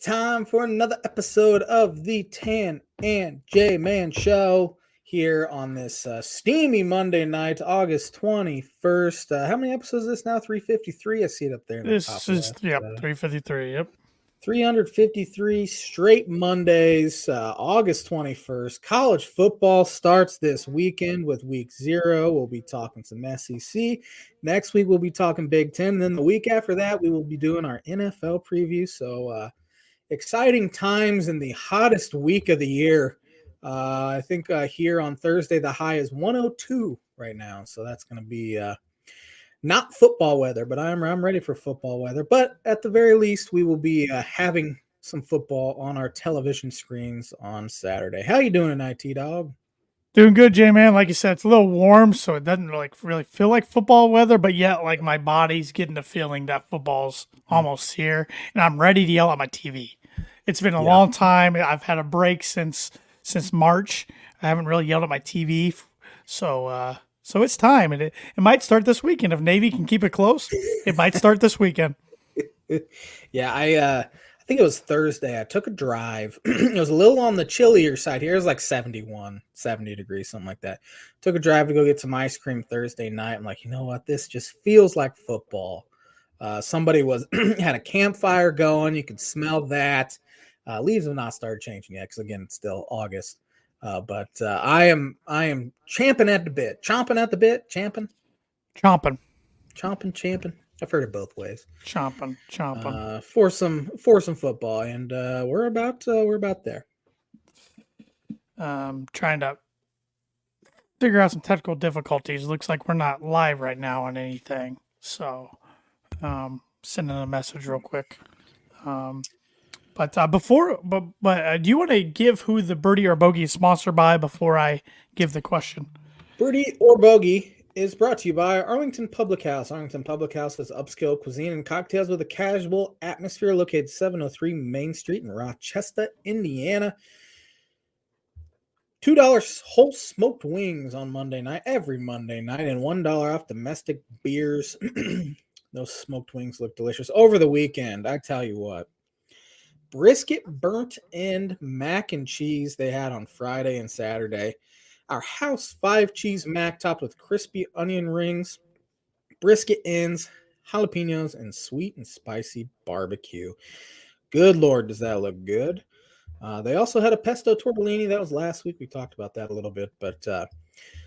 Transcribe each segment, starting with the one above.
time for another episode of the Tan and J Man Show here on this steamy Monday night, August 21st. How many episodes is this now? 353? I see it up there in the top This is, left. 353. Yep. 353 straight Mondays, August 21st. College football starts this weekend with week 0. We'll be talking some SEC. Next week, we'll be talking Big Ten. And then the week after that, we will be doing our NFL preview. So, exciting times in the hottest week of the year. I think here on Thursday, the high is 102 right now. So that's going to be not football weather, but I'm ready for football weather. But at the very least, we will be having some football on our television screens on Saturday. How you doing tonight, T-Dog? Doing good, J-Man. Like you said, it's a little warm, so it doesn't really feel like football weather, but yet like my body's getting the feeling that football's almost here, and I'm ready to yell at my TV. It's been a long time. I've had a break since March. I haven't really yelled at my TV, so it's time, and it might start this weekend. If Navy can keep it close, it might start this weekend. Yeah, I think it was Thursday. I took a drive. It was a little on the chillier side here. It was like 71, 70 degrees, something like that. Took a drive to go get some ice cream Thursday night. I'm like, you know what? This just feels like football. Somebody had a campfire going. You could smell that. Leaves have not started changing yet because, again, it's still August. But I am chomping at the bit. Chomping. I've heard it both ways. Chomping. For some football, and we're about there. Trying to figure out some technical difficulties. Looks like we're not live right now on anything, so sending a message real quick. But do you want to give who the Birdie or Bogey is sponsored by before I give the question? Birdie or Bogey is brought to you by Arlington Public House. Arlington Public House is upscale cuisine and cocktails with a casual atmosphere, located 703 Main Street in Rochester, Indiana. $2 whole smoked wings on Monday night, every Monday night, and $1 off domestic beers. Those smoked wings look delicious. Over the weekend, I tell you what, brisket, burnt end, mac and cheese they had on Friday and Saturday. Our house 5-cheese mac topped with crispy onion rings, brisket ends, jalapenos, and sweet and spicy barbecue. Good Lord, does that look good? They also had a pesto tortellini. That was last week. We talked about that a little bit, but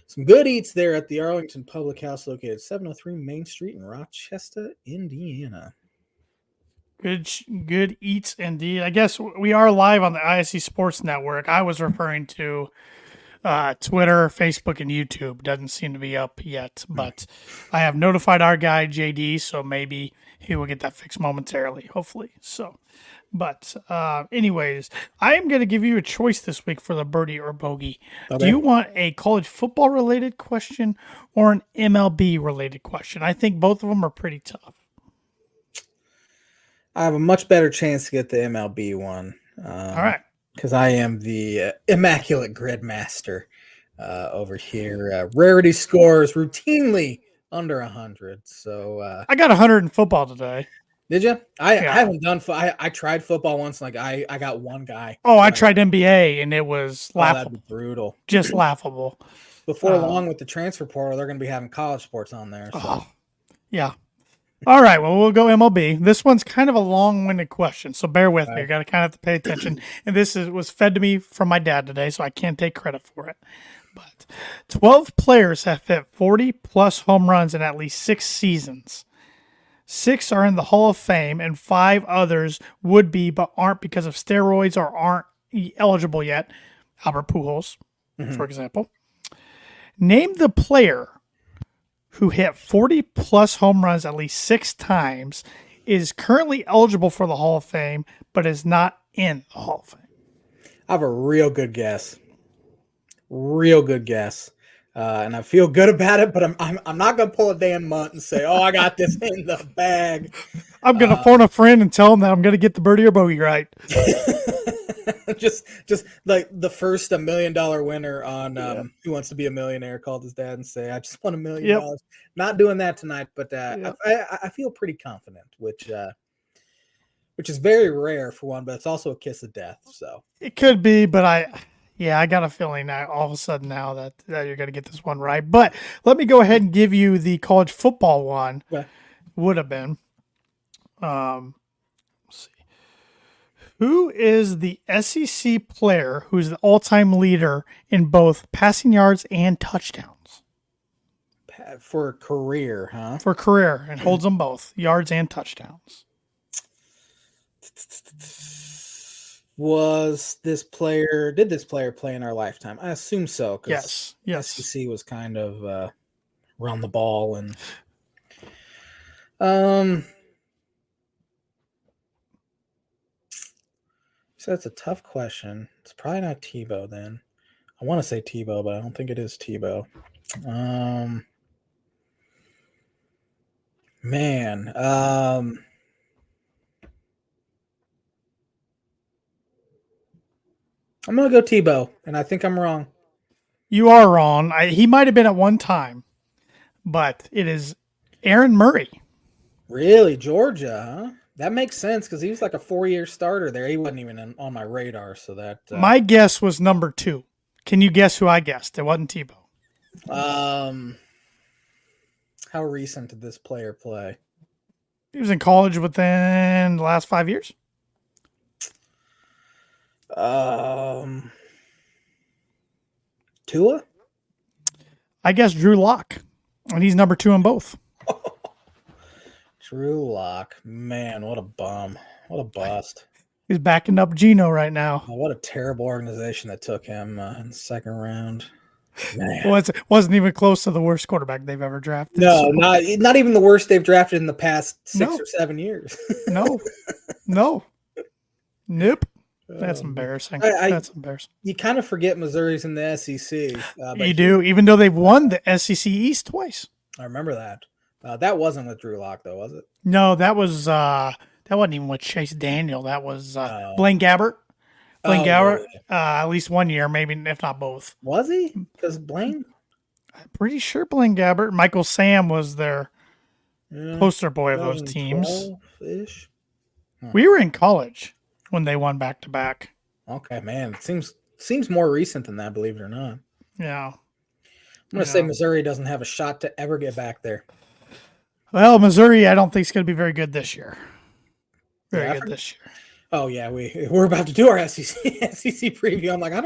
some good eats there at the Arlington Public House, located 703 Main Street in Rochester, Indiana. Good eats indeed. I guess we are live on the ISC Sports Network. I was referring to Twitter, Facebook, and YouTube. Doesn't seem to be up yet, but I have notified our guy JD, so maybe he will get that fixed momentarily, hopefully. So, but anyways, I am going to give you a choice this week for the Birdie or Bogey. Okay. Do you want a college football related question or an MLB related question? I think both of them are pretty tough. I have a much better chance to get the MLB one. All right. Because I am the immaculate grid master over here. Rarity scores routinely under 100. So I got 100 in football today. Did you? I haven't done. I tried football once. Like I got one guy. Oh, I tried NBA and it was laughable. That'd be brutal. Just laughable. Before long, with the transfer portal, they're going to be having college sports on there. So. Yeah. All right, well, we'll go MLB. This one's kind of a long-winded question, so bear with me. You got to kind of have to pay attention. And this was fed to me from my dad today, so I can't take credit for it. But 12 players have hit 40-plus home runs in at least 6 seasons. 6 are in the Hall of Fame, and 5 others would be but aren't because of steroids or aren't eligible yet. Albert Pujols, for example. Name the player who hit 40-plus home runs at least 6 times, is currently eligible for the Hall of Fame, but is not in the Hall of Fame. I have a real good guess. And I feel good about it, but I'm not going to pull a Dan Munt and say, oh, I got this in the bag. I'm going to phone a friend and tell him that I'm going to get the Birdie or Bogey right. just like the first $1 million winner on Who Wants to Be a Millionaire called his dad and say, I just won $1 million. Not doing that tonight, but I feel pretty confident, which which is very rare for one, but it's also a kiss of death. So It could be, but I got a feeling now all of a sudden now that you're going to get this one right. But let me go ahead and give you the college football one. okay. Would have been. Let's see. Who is the SEC player who's the all-time leader in both passing yards and touchdowns? For a career, huh? For career, and holds them both, yards and touchdowns. Did this player play in our lifetime? I assume so. Yes. SEC was kind of run the ball and so that's a tough question. It's probably not Tebow then. I want to say Tebow, but I don't think it is Tebow. Man. I'm going to go Tebow, and I think I'm wrong. You are wrong. He might have been at one time, but it is Aaron Murray. Really? Georgia, huh? That makes sense because he was like a 4-year starter there. He wasn't even on my radar, so that... My guess was number 2. Can you guess who I guessed? It wasn't Tebow. How recent did this player play? He was in college within the last 5 years. Tua? I guess Drew Lock, and he's number 2 in both. Drew Lock. Man, what a bum. What a bust. He's backing up Geno right now. Oh, what a terrible organization that took him in the second round. Man. Well, it wasn't even close to the worst quarterback they've ever drafted. No, so. not even the worst they've drafted in the past 6 or 7 years. No. Nope. That's embarrassing. That's embarrassing. You kind of forget Missouri's in the SEC. You do, even though they've won the SEC East twice. I remember that. That wasn't with Drew Lock, though, was it? No, that wasn't even with Chase Daniel. That was Blaine Gabbert. Gabbert, at least 1 year, maybe if not both. Was he? Because Blaine? I'm pretty sure Blaine Gabbert. Michael Sam was their poster boy of those teams. Huh. We were in college when they won back-to-back. Okay, man. It seems more recent than that, believe it or not. Yeah. I'm going to say Missouri doesn't have a shot to ever get back there. Well, Missouri, I don't think is going to be very good this year. Very good this year. Oh yeah, we're about to do our SEC preview. I'm like, I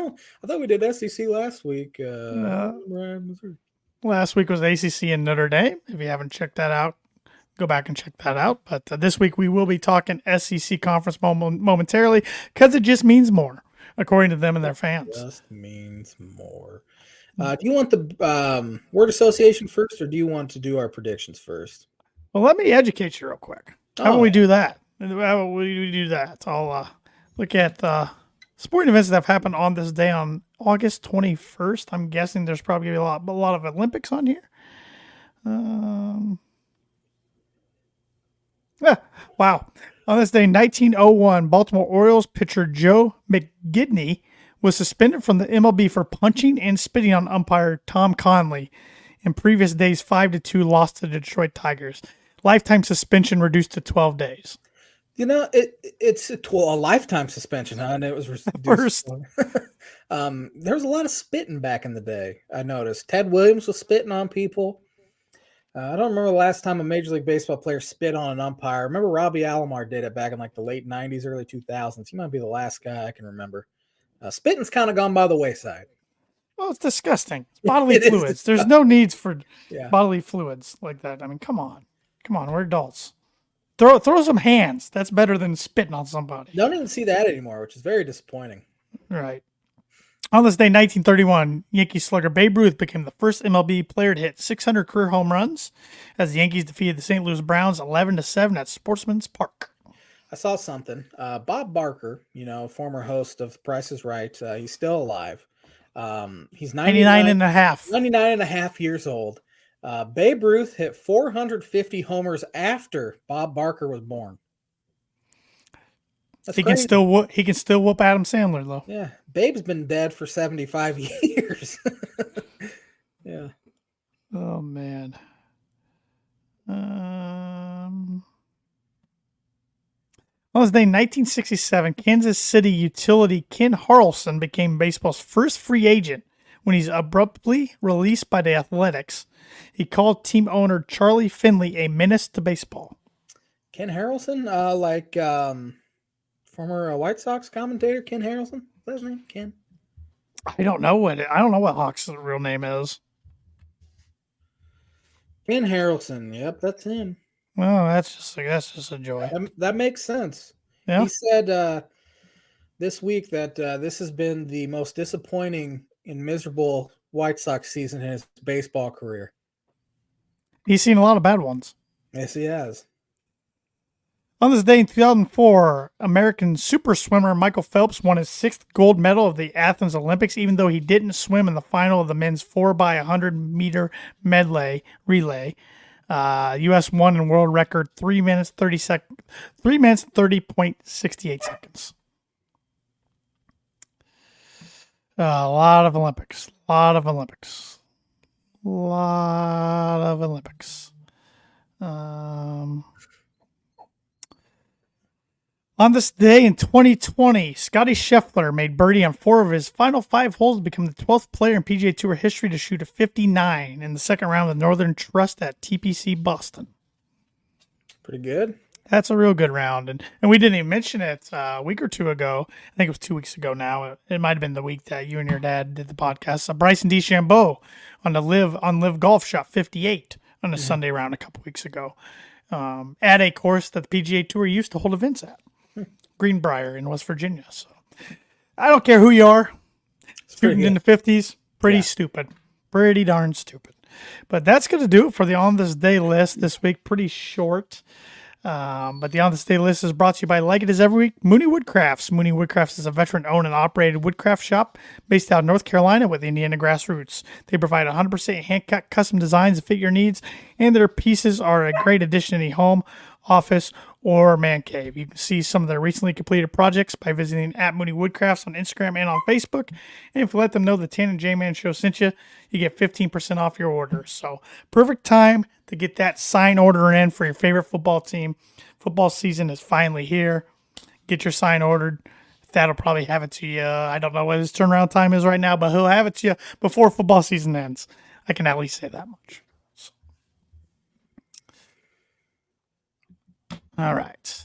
thought we did SEC last week. Missouri. Last week was ACC and Notre Dame. If you haven't checked that out, go back and check that out. But this week we will be talking SEC conference momentarily because it just means more, according to them and their fans. Just means more. Do you want the word association first, or do you want to do our predictions first? Well, let me educate you real quick. How about we do that? I'll look at the sporting events that have happened on this day on August 21st. I'm guessing there's probably a lot of Olympics on here. Wow. On this day, 1901, Baltimore Orioles pitcher Joe McGidney was suspended from the MLB for punching and spitting on umpire Tom Conley. In previous days, 5-2 loss to the Detroit Tigers. Lifetime suspension reduced to 12 days. You know, it's a lifetime suspension, huh? And it was reduced. First. There was a lot of spitting back in the day, I noticed. Ted Williams was spitting on people. I don't remember the last time a Major League Baseball player spit on an umpire. I remember Robbie Alomar did it back in like the late 90s, early 2000s. He might be the last guy I can remember. Spitting's kind of gone by the wayside. Well, it's disgusting. It's bodily fluids. There's no needs for bodily fluids like that. I mean, come on. We're adults. Throw some hands. That's better than spitting on somebody. Don't even see that anymore, which is very disappointing. Right. On this day, 1931, Yankee slugger Babe Ruth became the first MLB player to hit 600 career home runs as the Yankees defeated the St. Louis Browns 11-7 at Sportsman's Park. I saw something. Bob Barker, former host of Price is Right, he's still alive. He's 99 and a half. 99 and a half years old. Babe Ruth hit 450 homers after Bob Barker was born. He can still whoop Adam Sandler though. Yeah, Babe's been dead for 75 years. Yeah. Oh man. On this day, 1967, Kansas City utility Ken Harrelson became baseball's first free agent when he's abruptly released by the Athletics. He called team owner Charlie Finley a menace to baseball. Ken Harrelson, former White Sox commentator Ken Harrelson. Is that his name? Ken? I don't know what Hawk's real name is. Ken Harrelson. Yep, that's him. Well, that's just a joy. That makes sense. Yeah. He said this week that this has been the most disappointing and miserable White Sox season in his baseball career. He's seen a lot of bad ones. Yes, he has. On this day in 2004, American super swimmer Michael Phelps won his 6th gold medal of the Athens Olympics, even though he didn't swim in the final of the men's 4x100-meter medley relay. U.S. won in world record 3 minutes 30.68 seconds. A lot of Olympics. On this day in 2020, Scotty Scheffler made birdie on 4 of his final 5 holes to become the 12th player in PGA Tour history to shoot a 59 in the second round of the Northern Trust at TPC Boston. Pretty good. That's a real good round. And we didn't even mention it a week or two ago. I think it was 2 weeks ago now. It might have been the week that you and your dad did the podcast. Bryson DeChambeau on Live Golf shot 58 on a Sunday round a couple weeks ago at a course that the PGA Tour used to hold events at. Greenbrier in West Virginia. So I don't care who you are. Shooting in the 50s, stupid. Pretty darn stupid. But that's going to do it for the On This Day list this week. Pretty short. But the On This Day list is brought to you by, like it is every week, Mooney Woodcrafts. Mooney Woodcrafts is a veteran-owned and operated woodcraft shop based out of North Carolina with Indiana grassroots. They provide 100% hand-cut custom designs to fit your needs, and their pieces are a great addition to any home, office, or man cave. You can see some of their recently completed projects by visiting at Mooney Woodcrafts on Instagram and on Facebook. And if you let them know the Tan and J-Man Show sent you, you get 15% off your order. So perfect time to get that sign order in for your favorite football team. Football season is finally here. Get your sign ordered. That'll probably have it to you. I don't know what his turnaround time is right now, but he'll have it to you before football season ends. I can at least say that much. All right.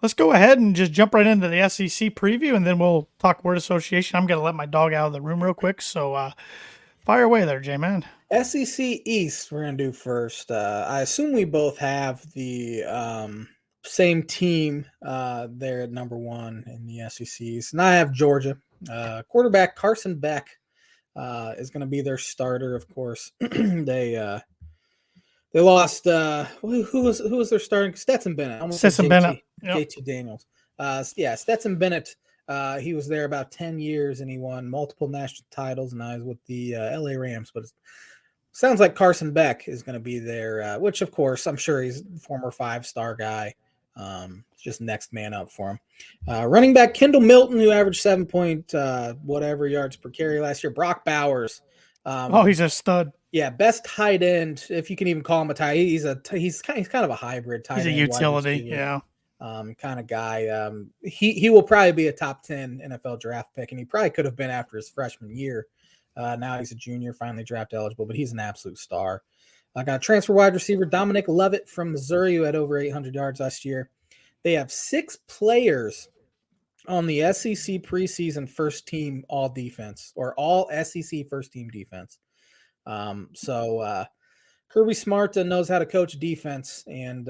Let's go ahead and just jump right into the SEC preview, and then we'll talk word association. I'm going to let my dog out of the room real quick, so fire away there, J-Man. SEC East we're going to do first. I assume we both have the same team there at number 1 in the SEC East. And I have Georgia. Quarterback Carson Beck is going to be their starter, of course. They lost. Who was their starting? Stetson Bennett. Stetson Bennett. JT Daniels. Stetson Bennett. He was there about 10 years and he won multiple national titles. And I was with the LA Rams. But it sounds like Carson Beck is going to be there, which of course I'm sure he's a former 5-star guy. Just next man up for him. Running back Kendall Milton, who averaged 7 whatever yards per carry last year. Brock Bowers. He's a stud. Yeah, best tight end, if you can even call him a tight end. He's kind of a hybrid tight end. He's a utility, yeah. Kind of guy. He will probably be a top 10 NFL draft pick, and he probably could have been after his freshman year. Now he's a junior, finally draft eligible, but he's an absolute star. I got a transfer wide receiver, Dominic Lovett from Missouri, who had over 800 yards last year. They have 6 players on the SEC preseason first team all defense, or all SEC first team defense. Kirby Smart knows how to coach defense and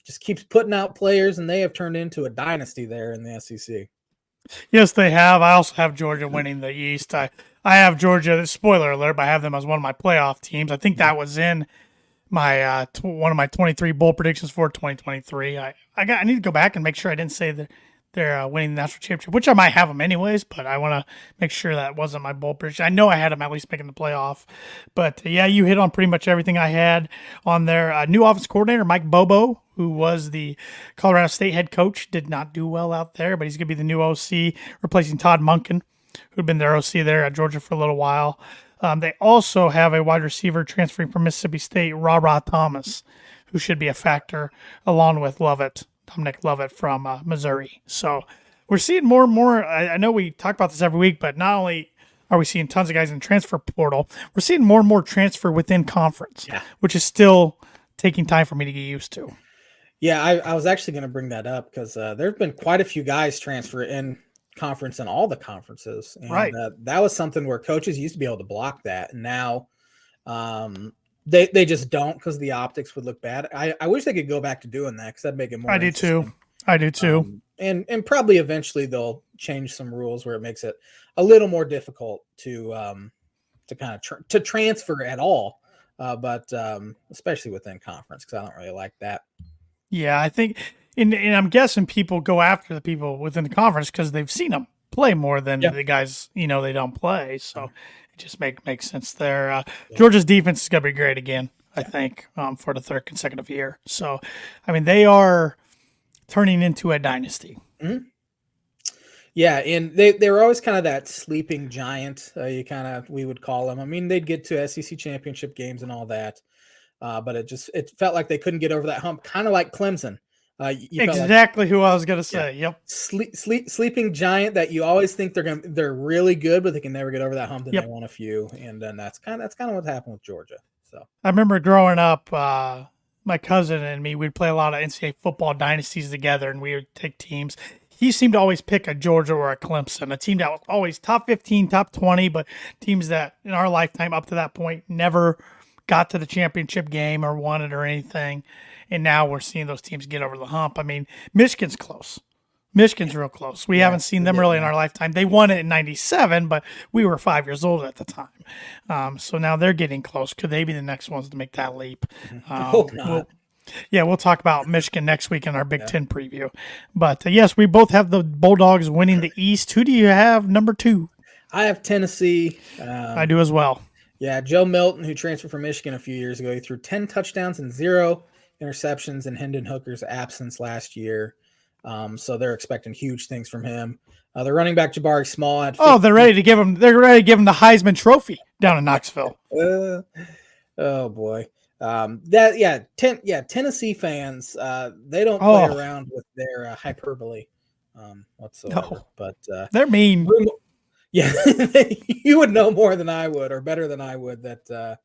just keeps putting out players, and they have turned into a dynasty there in the SEC. Yes, they have. I also have Georgia winning the East. I have Georgia, spoiler alert, but I have them as one of my playoff teams. I think that was in my one of my 23 bowl predictions for 2023. I need to go back and make sure I didn't say that they're winning the national championship, which I might have them anyways, but I want to make sure that wasn't my bold prediction. I know I had them at least making the playoff, but you hit on pretty much everything I had on their new offense coordinator, Mike Bobo, who was the Colorado State head coach, did not do well out there, but he's going to be the new OC, replacing Todd Monken, who'd been their OC there at Georgia for a little while. They also have a wide receiver transferring from Mississippi State, Ra Thomas, who should be a factor, along with Dominic Lovett from Missouri. So we're seeing more and more. I know we talk about this every week, but not only are we seeing tons of guys in the transfer portal, we're seeing more and more transfer within conference, which is still taking time for me to get used to. Yeah, I was actually going to bring that up because there have been quite a few guys transfer in conference in all the conferences. And right. That was something where coaches used to be able to block that. And now they just don't because the optics would look bad. I wish they could go back to doing that because that'd make it more interesting. I do too. And probably eventually they'll change some rules where it makes it a little more difficult to kind of to transfer at all. But especially within conference because I don't really like that. Yeah, I think, and I'm guessing people go after the people within the conference because they've seen them play more than the guys, they don't play. So it just makes sense there. Georgia's defense is going to be great again, I think, for the third consecutive year. So, I mean, they are turning into a dynasty. Mm-hmm. Yeah, and they were always kind of that sleeping giant, we would call them. I mean, they'd get to SEC championship games and all that. But it felt like they couldn't get over that hump, kind of like Clemson. Exactly who I was going to say. Yeah. Yep. Sleeping giant that you always think they're really good, but they can never get over that hump. And they won a few, and then that's kind of what happened with Georgia. So I remember growing up, my cousin and me, we'd play a lot of NCAA football dynasties together, and we would take teams. He seemed to always pick a Georgia or a Clemson, a team that was always top 15, top 20, but teams that in our lifetime up to that point never got to the championship game or won it or anything. And now we're seeing those teams get over the hump. I mean, Michigan's close. Michigan's real close. We haven't seen them really in our lifetime. They won it in 97, but we were 5 years old at the time. So now they're getting close. Could they be the next ones to make that leap? We'll talk about Michigan next week in our Big Ten preview. But yes, we both have the Bulldogs winning the East. Who do you have number 2? I have Tennessee. I do as well. Yeah, Joe Milton, who transferred from Michigan a few years ago, he threw 10 touchdowns and 0 interceptions in Hendon Hooker's absence last year. So they're expecting huge things from him. The running back Jabari Small had 50. They're ready to give him the Heisman Trophy down in Knoxville. Oh boy. Tennessee fans, they don't play around with their hyperbole whatsoever. No. But they're mean. Yeah, you would know more than I would, or better than I would, that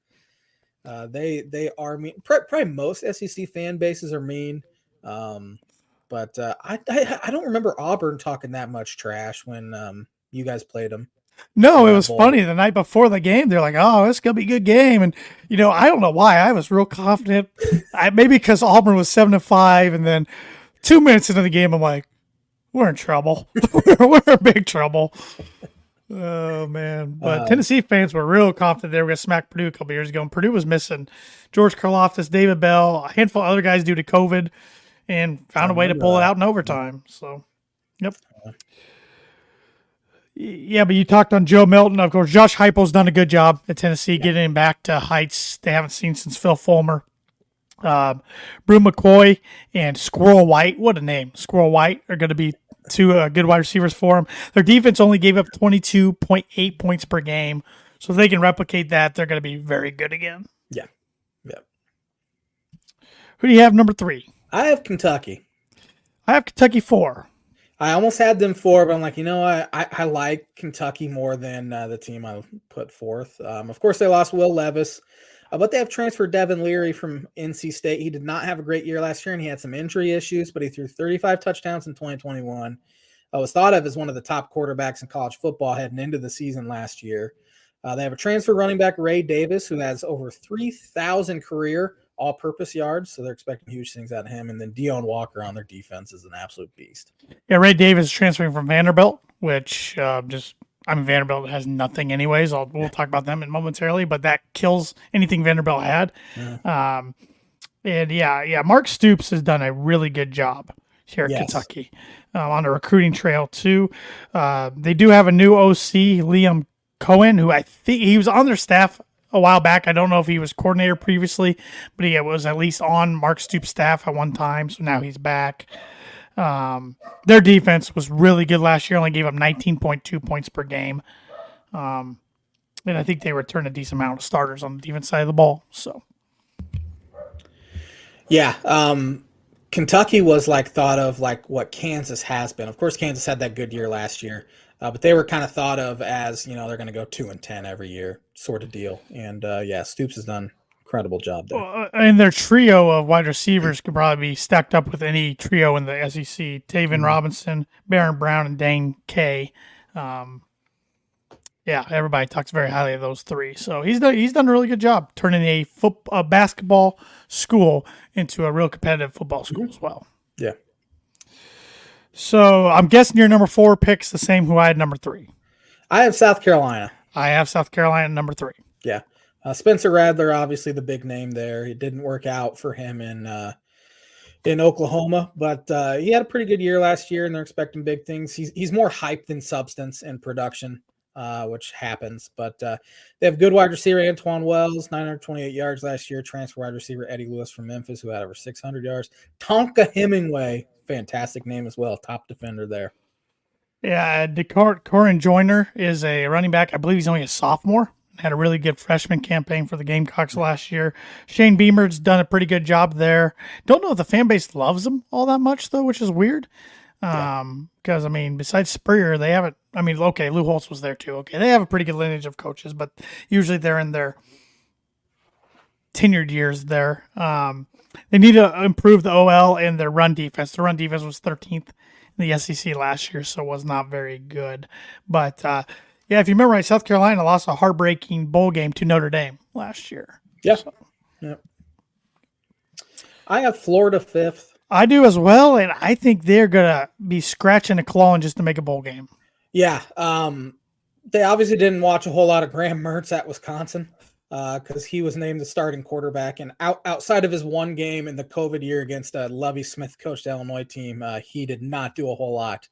they are mean. Probably most SEC fan bases are mean, but I don't remember Auburn talking that much trash when you guys played them. No, it was funny. The night before the game, they're like, "Oh, it's gonna be a good game," and I don't know why I was real confident. Maybe because Auburn was 7-5, and then 2 minutes into the game, I'm like, "We're in trouble. We're in big trouble." Oh, man. But Tennessee fans were real confident they were going to smack Purdue a couple years ago. And Purdue was missing George Karlaftis, David Bell, a handful of other guys due to COVID, and found a way to pull it out in overtime. So, yep. Yeah, but you talked on Joe Milton. Of course, Josh Heupel's done a good job at Tennessee getting him back to heights they haven't seen since Phil Fulmer. Brew McCoy and Squirrel White, what a name. Squirrel White are going to be two good wide receivers for them. Their defense only gave up 22.8 points per game. So if they can replicate that, they're going to be very good again. Yeah. Who do you have number 3? I have Kentucky. I have Kentucky 4. I almost had them 4, but I'm like, I like Kentucky more than the team I put fourth. Of course, they lost Will Levis, but they have transferred Devin Leary from NC State. He did not have a great year last year, and he had some injury issues, but he threw 35 touchdowns in 2021. Was thought of as one of the top quarterbacks in college football heading into the season last year. They have a transfer running back, Ray Davis, who has over 3,000 career all-purpose yards, so they're expecting huge things out of him. And then Deion Walker on their defense is an absolute beast. Yeah, Ray Davis is transferring from Vanderbilt, which Vanderbilt has nothing anyways. We'll talk about them momentarily, but that kills anything Vanderbilt had. Yeah. Mark Stoops has done a really good job here at Kentucky on the recruiting trail too. They do have a new OC, Liam Cohen, who I think he was on their staff a while back. I don't know if he was coordinator previously, but he was at least on Mark Stoops' staff at one time, so now he's back. Their defense was really good last year, only gave up 19.2 points per game. And I think they returned a decent amount of starters on the defense side of the ball. So, Yeah. Kentucky was like thought of like what Kansas has been. Of course, Kansas had that good year last year, but they were kind of thought of as they're going to go 2-10 every year, sort of deal. And yeah, Stoops has done an incredible job there. And their trio of wide receivers could probably be stacked up with any trio in the SEC. Taven Robinson, Baron Brown, and Dane Kay. Yeah, everybody talks very highly of those three. So he's done a really good job turning a basketball school into a real competitive football school as well. Yeah. So I'm guessing your number 4 pick's the same who I had number 3. I have South Carolina. I have South Carolina number 3. Yeah. Spencer Radler, obviously the big name there. It didn't work out for him in Oklahoma, but he had a pretty good year last year, and they're expecting big things. He's more hype than substance in production, which happens. But they have good wide receiver Antoine Wells, 928 yards last year. Transfer wide receiver Eddie Lewis from Memphis, who had over 600 yards. Tonka Hemingway, fantastic name as well, top defender there. Yeah, Corin Joyner is a running back. I believe he's only a sophomore. Had a really good freshman campaign for the Gamecocks last year. Shane Beamer's done a pretty good job there. Don't know if the fan base loves him all that much, though, which is weird. Because, I mean, besides Spurrier, they haven't. I mean, okay, Lou Holtz was there, too. Okay, they have a pretty good lineage of coaches, but usually they're in their tenured years there. They need to improve the OL and their run defense. The run defense was 13th in the SEC last year, so was not very good. But, yeah, if you remember right, South Carolina lost a heartbreaking bowl game to Notre Dame last year. Yeah. So. Yeah. I have Florida 5th. I do as well, and I think they're going to be scratching a claw just to make a bowl game. Yeah. They obviously didn't watch a whole lot of Graham Mertz at Wisconsin because he was named the starting quarterback. And outside of his one game in the COVID year against a Lovie Smith coached Illinois team, he did not do a whole lot.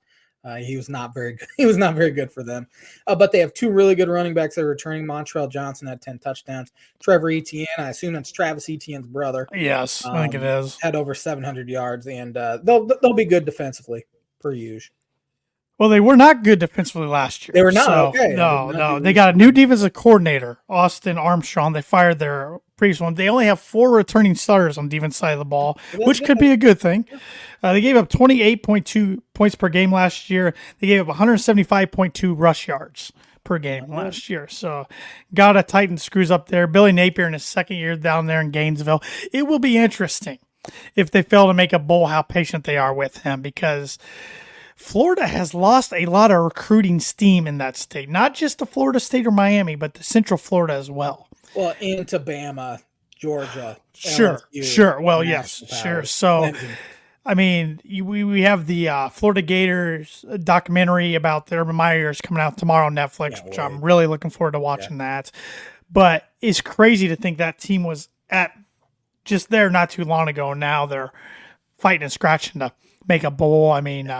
He was not very good. He was not very good for them. But they have 2 really good running backs that are returning. Montreal Johnson had 10 touchdowns. Trevor Etienne, I assume that's Travis Etienne's brother. Yes, I think it is. Had over 700 yards, and they'll be good defensively, per usual. Well, they were not good defensively last year. They were not. So, okay. No. They got a new defensive coordinator, Austin Armstrong. They fired their previous one. They only have 4 returning starters on the defense side of the ball, which could be a good thing. They gave up 28.2 points per game last year. They gave up 175.2 rush yards per game last year. So got to tighten the screws up there. Billy Napier in his second year down there in Gainesville. It will be interesting if they fail to make a bowl, how patient they are with him, because Florida has lost a lot of recruiting steam in that state, not just to Florida State or Miami, but to Central Florida as well. Well, into Bama, Georgia. Sure. Well, yes, sure. So, I mean, we have the Florida Gators documentary about the Urban Meyers coming out tomorrow on Netflix, which I'm really looking forward to watching that. But it's crazy to think that team was at just there not too long ago. Now they're fighting and scratching to make a bowl. I mean,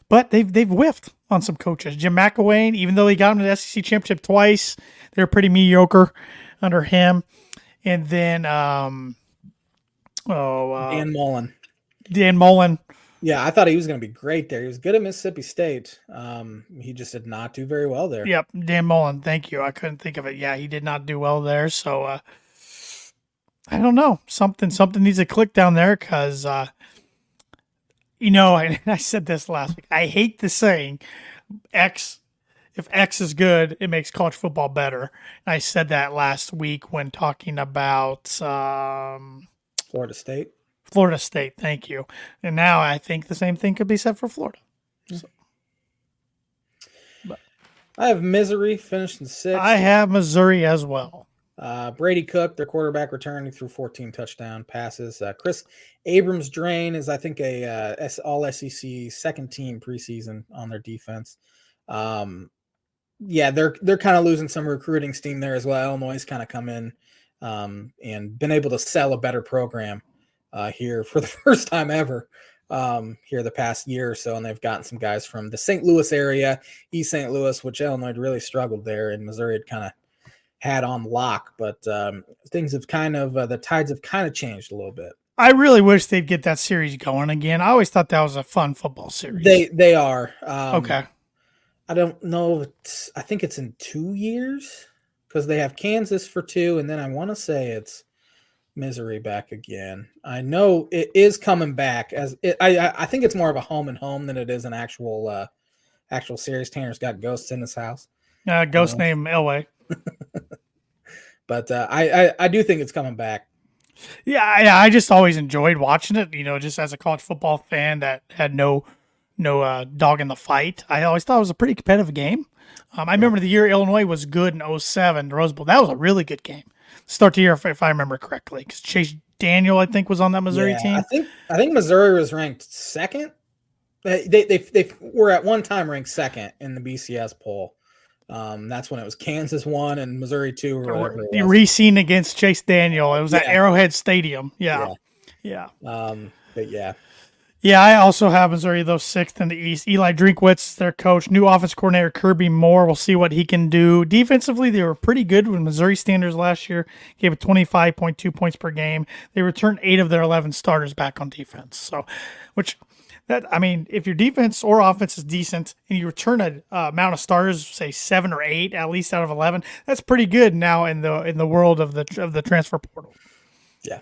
but they've whiffed on some coaches. Jim McElwain, even though he got him to the SEC championship twice, they're pretty mediocre under him. And then Dan Mullen. Dan Mullen. Yeah, I thought he was going to be great there. He was good at Mississippi State. He just did not do very well there. Yep, Dan Mullen. Thank you. I couldn't think of it. Yeah, he did not do well there. So I don't know. Something needs to click down there because, and I said this last week. I hate the saying, if X is good, it makes college football better. And I said that last week when talking about Florida State. Florida State, thank you. And now I think the same thing could be said for Florida. So. I have Missouri finished in 6th. I have Missouri as well. Brady Cook, their quarterback, returning through 14 touchdown passes. Chris Abrams-Drain is, I think, a all-SEC second team preseason on their defense. Yeah, they're kind of losing some recruiting steam there as well. Illinois has kind of come in and been able to sell a better program here for the first time ever here the past year or so, and they've gotten some guys from the St. Louis area, East St. Louis, which Illinois really struggled there, and Missouri had kind of had on lock, but things have kind of the tides have kind of changed a little bit. I really wish they'd get that series going again. I always thought that was a fun football series. They are. Okay. I don't know. I think it's in 2 years because they have Kansas for 2, and then I want to say it's Misery back again. I know it is coming back. I think it's more of a home and home than it is an actual series. Tanner's got ghosts in his house. Ghost named Elway. But I do think it's coming back. Yeah, I just always enjoyed watching it. Just as a college football fan that had no dog in the fight. I always thought it was a pretty competitive game. I remember the year Illinois was good in 2007, the Rose Bowl. That was a really good game. Start the year, if I remember correctly, because Chase Daniel, I think, was on that Missouri team. I think Missouri was ranked second. They were at one time ranked second in the BCS poll. That's when it was Kansas 1 and Missouri 2 or whatever. The re-scene against Chase Daniel. It was at Arrowhead Stadium. Yeah. But yeah. Yeah, I also have Missouri, though, 6th in the East. Eli Drinkwitz, their coach. New offense coordinator Kirby Moore. We'll see what he can do. Defensively, they were pretty good with Missouri standards last year. Gave it 25.2 points per game. They returned 8 of their 11 starters back on defense. So, if your defense or offense is decent and you return an amount of starters, say 7 or 8, at least out of 11, that's pretty good now in the world of the transfer portal. Yeah.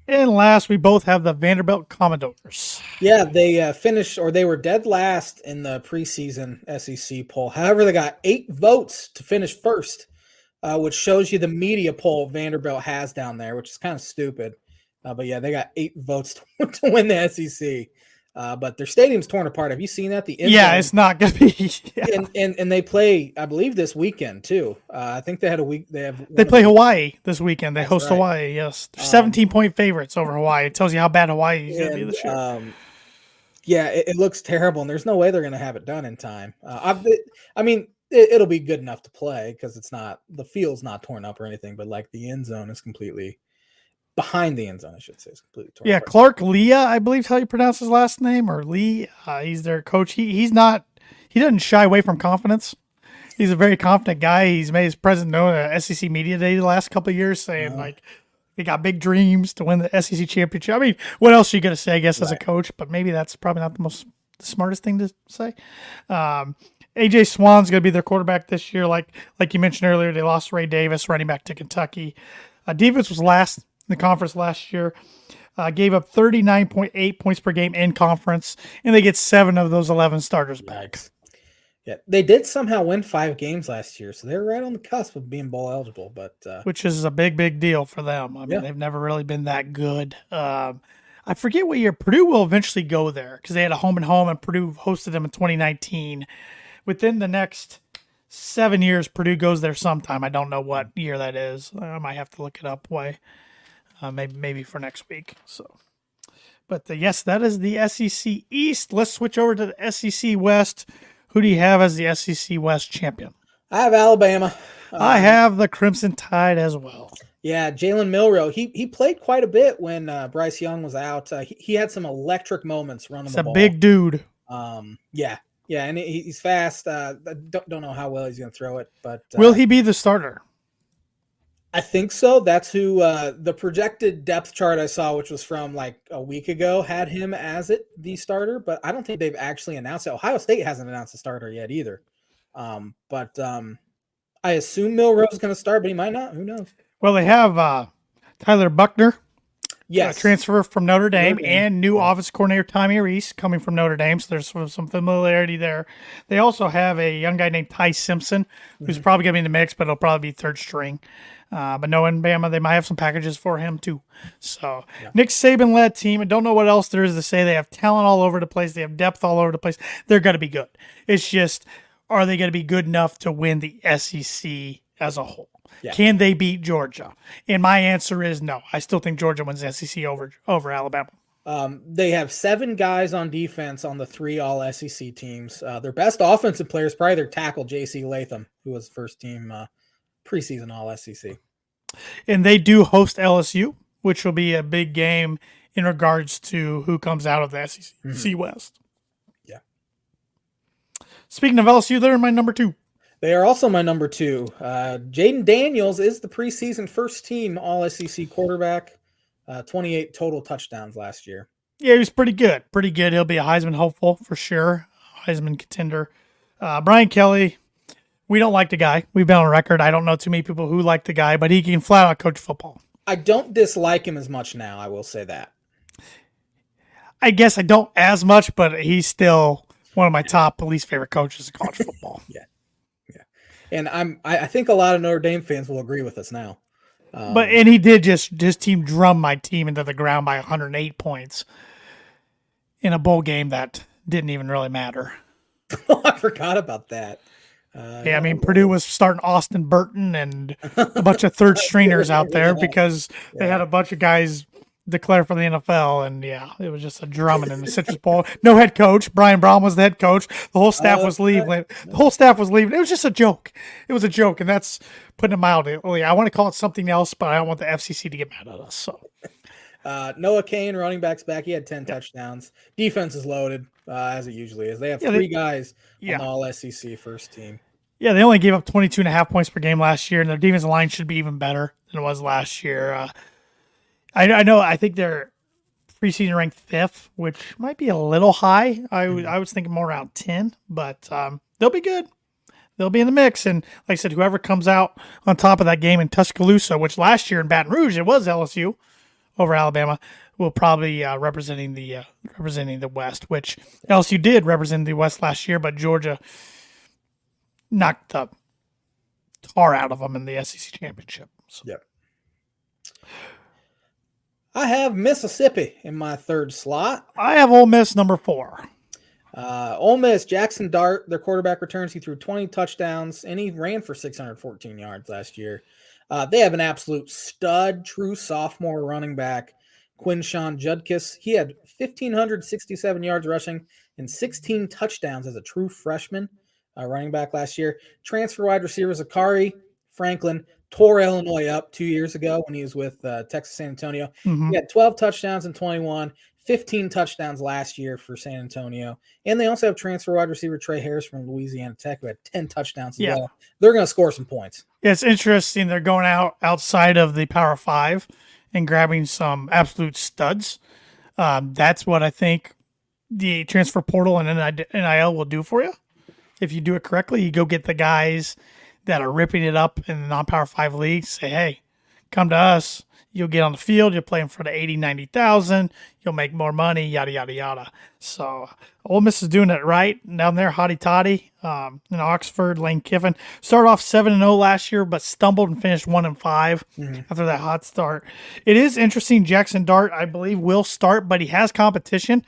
And last, we both have the Vanderbilt Commodores. Yeah, they finished, or they were dead last in the preseason SEC poll. However, they got 8 votes to finish first, which shows you the media poll Vanderbilt has down there, which is kind of stupid. But yeah, they got 8 votes to win the SEC. But their stadium's torn apart. Have you seen that? It's not going to be. Yeah. And they play, I believe, this weekend too. I think they had a week. They play Hawaii this weekend. They host Hawaii. Yes, they're 17-point favorites over Hawaii. It tells you how bad Hawaii is going to be this year. It looks terrible, and there's no way they're going to have it done in time. It'll be good enough to play because the field's not torn up or anything, but like the end zone is completely. Behind the end zone, I should say, is completely torn. Yeah, apart. Clark Leah, I believe how you pronounce his last name, or Lee. He's their coach. He doesn't shy away from confidence. He's a very confident guy. He's made his presence known at SEC Media Day the last couple of years, saying they got big dreams to win the SEC championship. I mean, what else are you going to say, I guess, as a coach? But maybe that's probably not the smartest thing to say. AJ Swan's going to be their quarterback this year. Like you mentioned earlier, they lost Ray Davis, running back to Kentucky. Defense was last in the conference last year. Gave up 39.8 points per game in conference, and they get 7 of those 11 starters back. Yeah, they did somehow win 5 games last year, so they're right on the cusp of being bowl eligible. But which is a big deal for them. I mean, they've never really been that good. I forget what year. Purdue will eventually go there because they had a home and home, and Purdue hosted them in 2019. Within the next 7 years, Purdue goes there sometime. I don't know what year that is. I might have to look it up. Maybe for next week. So, but yes, that is the SEC East. Let's switch over to the SEC West. Who do you have as the SEC West champion? I have Alabama. I have the Crimson Tide as well. Yeah, Jalen Milroe. He played quite a bit when Bryce Young was out. He had some electric moments running the ball. He's a big dude. Yeah, and he's fast. Don't know how well he's going to throw it, but will he be the starter? I think so. That's who the projected depth chart I saw, which was from like a week ago, had him as the starter, but I don't think they've actually announced it. Ohio State hasn't announced a starter yet either. But I assume Milroe is going to start, but he might not. Who knows? Well, they have Tyler Buckner, transfer from Notre Dame, and new offensive coordinator Tommy Reese coming from Notre Dame, so there's some familiarity there. They also have a young guy named Ty Simpson, who's probably going to be in the mix, but he'll probably be third string. But knowing Bama, they might have some packages for him too. So Nick Saban-led team. I don't know what else there is to say. They have talent all over the place. They have depth all over the place. They're going to be good. It's just, are they going to be good enough to win the SEC as a whole? Yeah. Can they beat Georgia? And my answer is no. I still think Georgia wins the SEC over Alabama. They have 7 guys on defense on the 3 all-SEC teams. Their best offensive player is probably their tackle, J.C. Latham, who was first team preseason all-SEC. And they do host LSU, which will be a big game in regards to who comes out of the SEC West. Yeah. Speaking of LSU, they're my number 2. They are also my number 2. Jaden Daniels is the preseason first-team all-SEC quarterback. 28 total touchdowns last year. Yeah, he was pretty good. He'll be a Heisman hopeful for sure. Heisman contender. Brian Kelly, we don't like the guy. We've been on record. I don't know too many people who like the guy, but he can flat out coach football. I don't dislike him as much now. I will say that. I guess I don't as much, but he's still one of my top least favorite coaches in college football. Yeah. And I think a lot of Notre Dame fans will agree with us now. And he did just team drum my team into the ground by 108 points in a bowl game that didn't even really matter. I forgot about that. I mean, Purdue was starting Austin Burton and a bunch of third stringers out there because they had a bunch of guys declare for the NFL, and it was just a drumming in the Citrus Bowl. No head coach. Brian Brown was the head coach. The whole staff was leaving. The whole staff was leaving. It was just a joke. It was a joke, and that's putting it mildly. I want to call it something else, but I don't want the FCC to get mad at us. So, Noah Kane, running back's back. He had 10 touchdowns. Defense is loaded, as it usually is. They have three guys on the All-SEC first team. Yeah, they only gave up 22.5 points per game last year, and their defensive line should be even better than it was last year. I think they're preseason ranked 5th, which might be a little high. I was thinking more around 10, but they'll be good. They'll be in the mix. And like I said, whoever comes out on top of that game in Tuscaloosa, which last year in Baton Rouge, it was LSU over Alabama, will probably representing the West, which LSU did represent the West last year, but Georgia knocked the tar out of them in the SEC championship. So. Yep. I have Mississippi in my third slot. I have Ole Miss number 4. Ole Miss, Jackson Dart, their quarterback returns. He threw 20 touchdowns, and he ran for 614 yards last year. They have an absolute stud, true sophomore running back, Quinshawn Judkis. He had 1,567 yards rushing and 16 touchdowns as a true freshman running back last year. Transfer wide receiver Zachary Franklin tore Illinois up 2 years ago when he was with Texas San Antonio. Mm-hmm. He had 12 touchdowns in 21, 15 touchdowns last year for San Antonio. And they also have transfer wide receiver Trey Harris from Louisiana Tech, who had 10 touchdowns as well. They're going to score some points. It's interesting. They're going outside of the Power 5 and grabbing some absolute studs. That's what I think the transfer portal and NIL will do for you. If you do it correctly, you go get the guys that are ripping it up in the non-Power 5 leagues. Say, hey, come to us. You'll get on the field. You'll play in front of 80, 90,000. You'll make more money, yada, yada, yada. So Ole Miss is doing it right down there, hotty toddy in Oxford. Lane Kiffin started off 7-0 last year, but stumbled and finished 1-5 after that hot start. It is interesting. Jackson Dart, I believe, will start, but he has competition.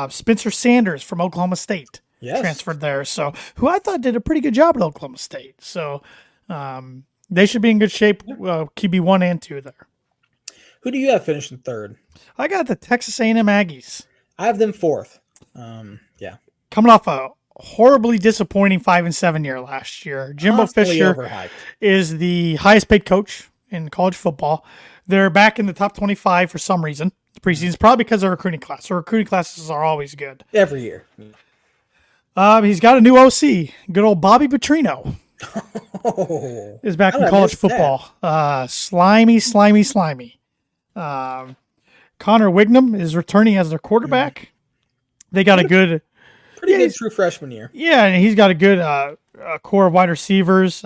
Spencer Sanders from Oklahoma State. Yes. Transferred there, so who I thought did a pretty good job at Oklahoma State. So they should be in good shape. QB 1 and 2 there. Who do you have finishing third? I got the Texas A&M Aggies. I have them 4th. Coming off a horribly disappointing 5-7 year last year. Jimbo Fisher overhyped. Is the highest paid coach in college football. They're back in the top 25 for some reason. The preseason is probably because of recruiting class. So recruiting classes are always good every year. He's got a new OC. Good old Bobby Petrino is back in college football. Slimy. Connor Wignum is returning as their quarterback. They got a good, pretty good true freshman year. Yeah, and he's got a good core of wide receivers.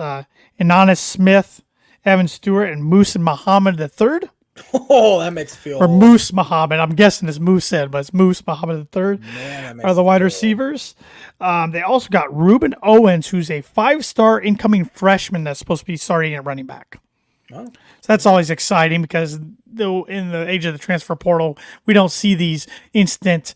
Inanis Smith, Evan Stewart, and Moose and Muhammad III. Oh, that makes me feel or old. Moose Muhammad. I'm guessing it's Moose said, but it's Moose Muhammad III are the wide receivers. They also got Reuben Owens, who's a 5-star incoming freshman that's supposed to be starting at running back. Oh. So that's always exciting because in the age of the transfer portal, we don't see these instant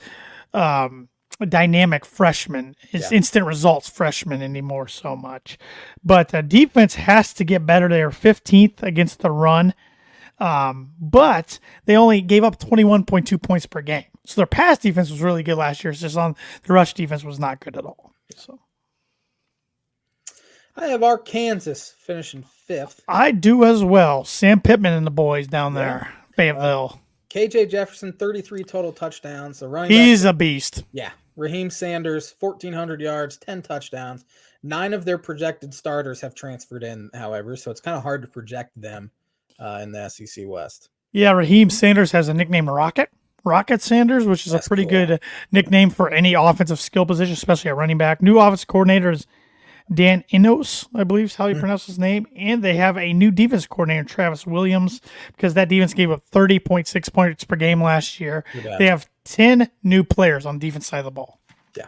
dynamic freshmen, instant results freshmen anymore so much. But defense has to get better. They are 15th against the run. But they only gave up 21.2 points per game. So their pass defense was really good last year. It's just on the rush defense was not good at all. So I have Arkansas finishing 5th. I do as well. Sam Pittman and the boys down there, Fayetteville. KJ Jefferson, 33 total touchdowns. He's a beast. Yeah. Raheem Sanders, 1,400 yards, 10 touchdowns. 9 of their projected starters have transferred in, however, so it's kind of hard to project them in the SEC West. Yeah, Raheem Sanders has a nickname Rocket Sanders, which is a pretty good nickname for any offensive skill position, especially at running back. New offensive coordinator is Dan Inos, I believe is how you pronounce his name. And they have a new defense coordinator, Travis Williams, because that defense gave up 30.6 points per game last year. They have 10 new players on the defense side of the ball. Yeah.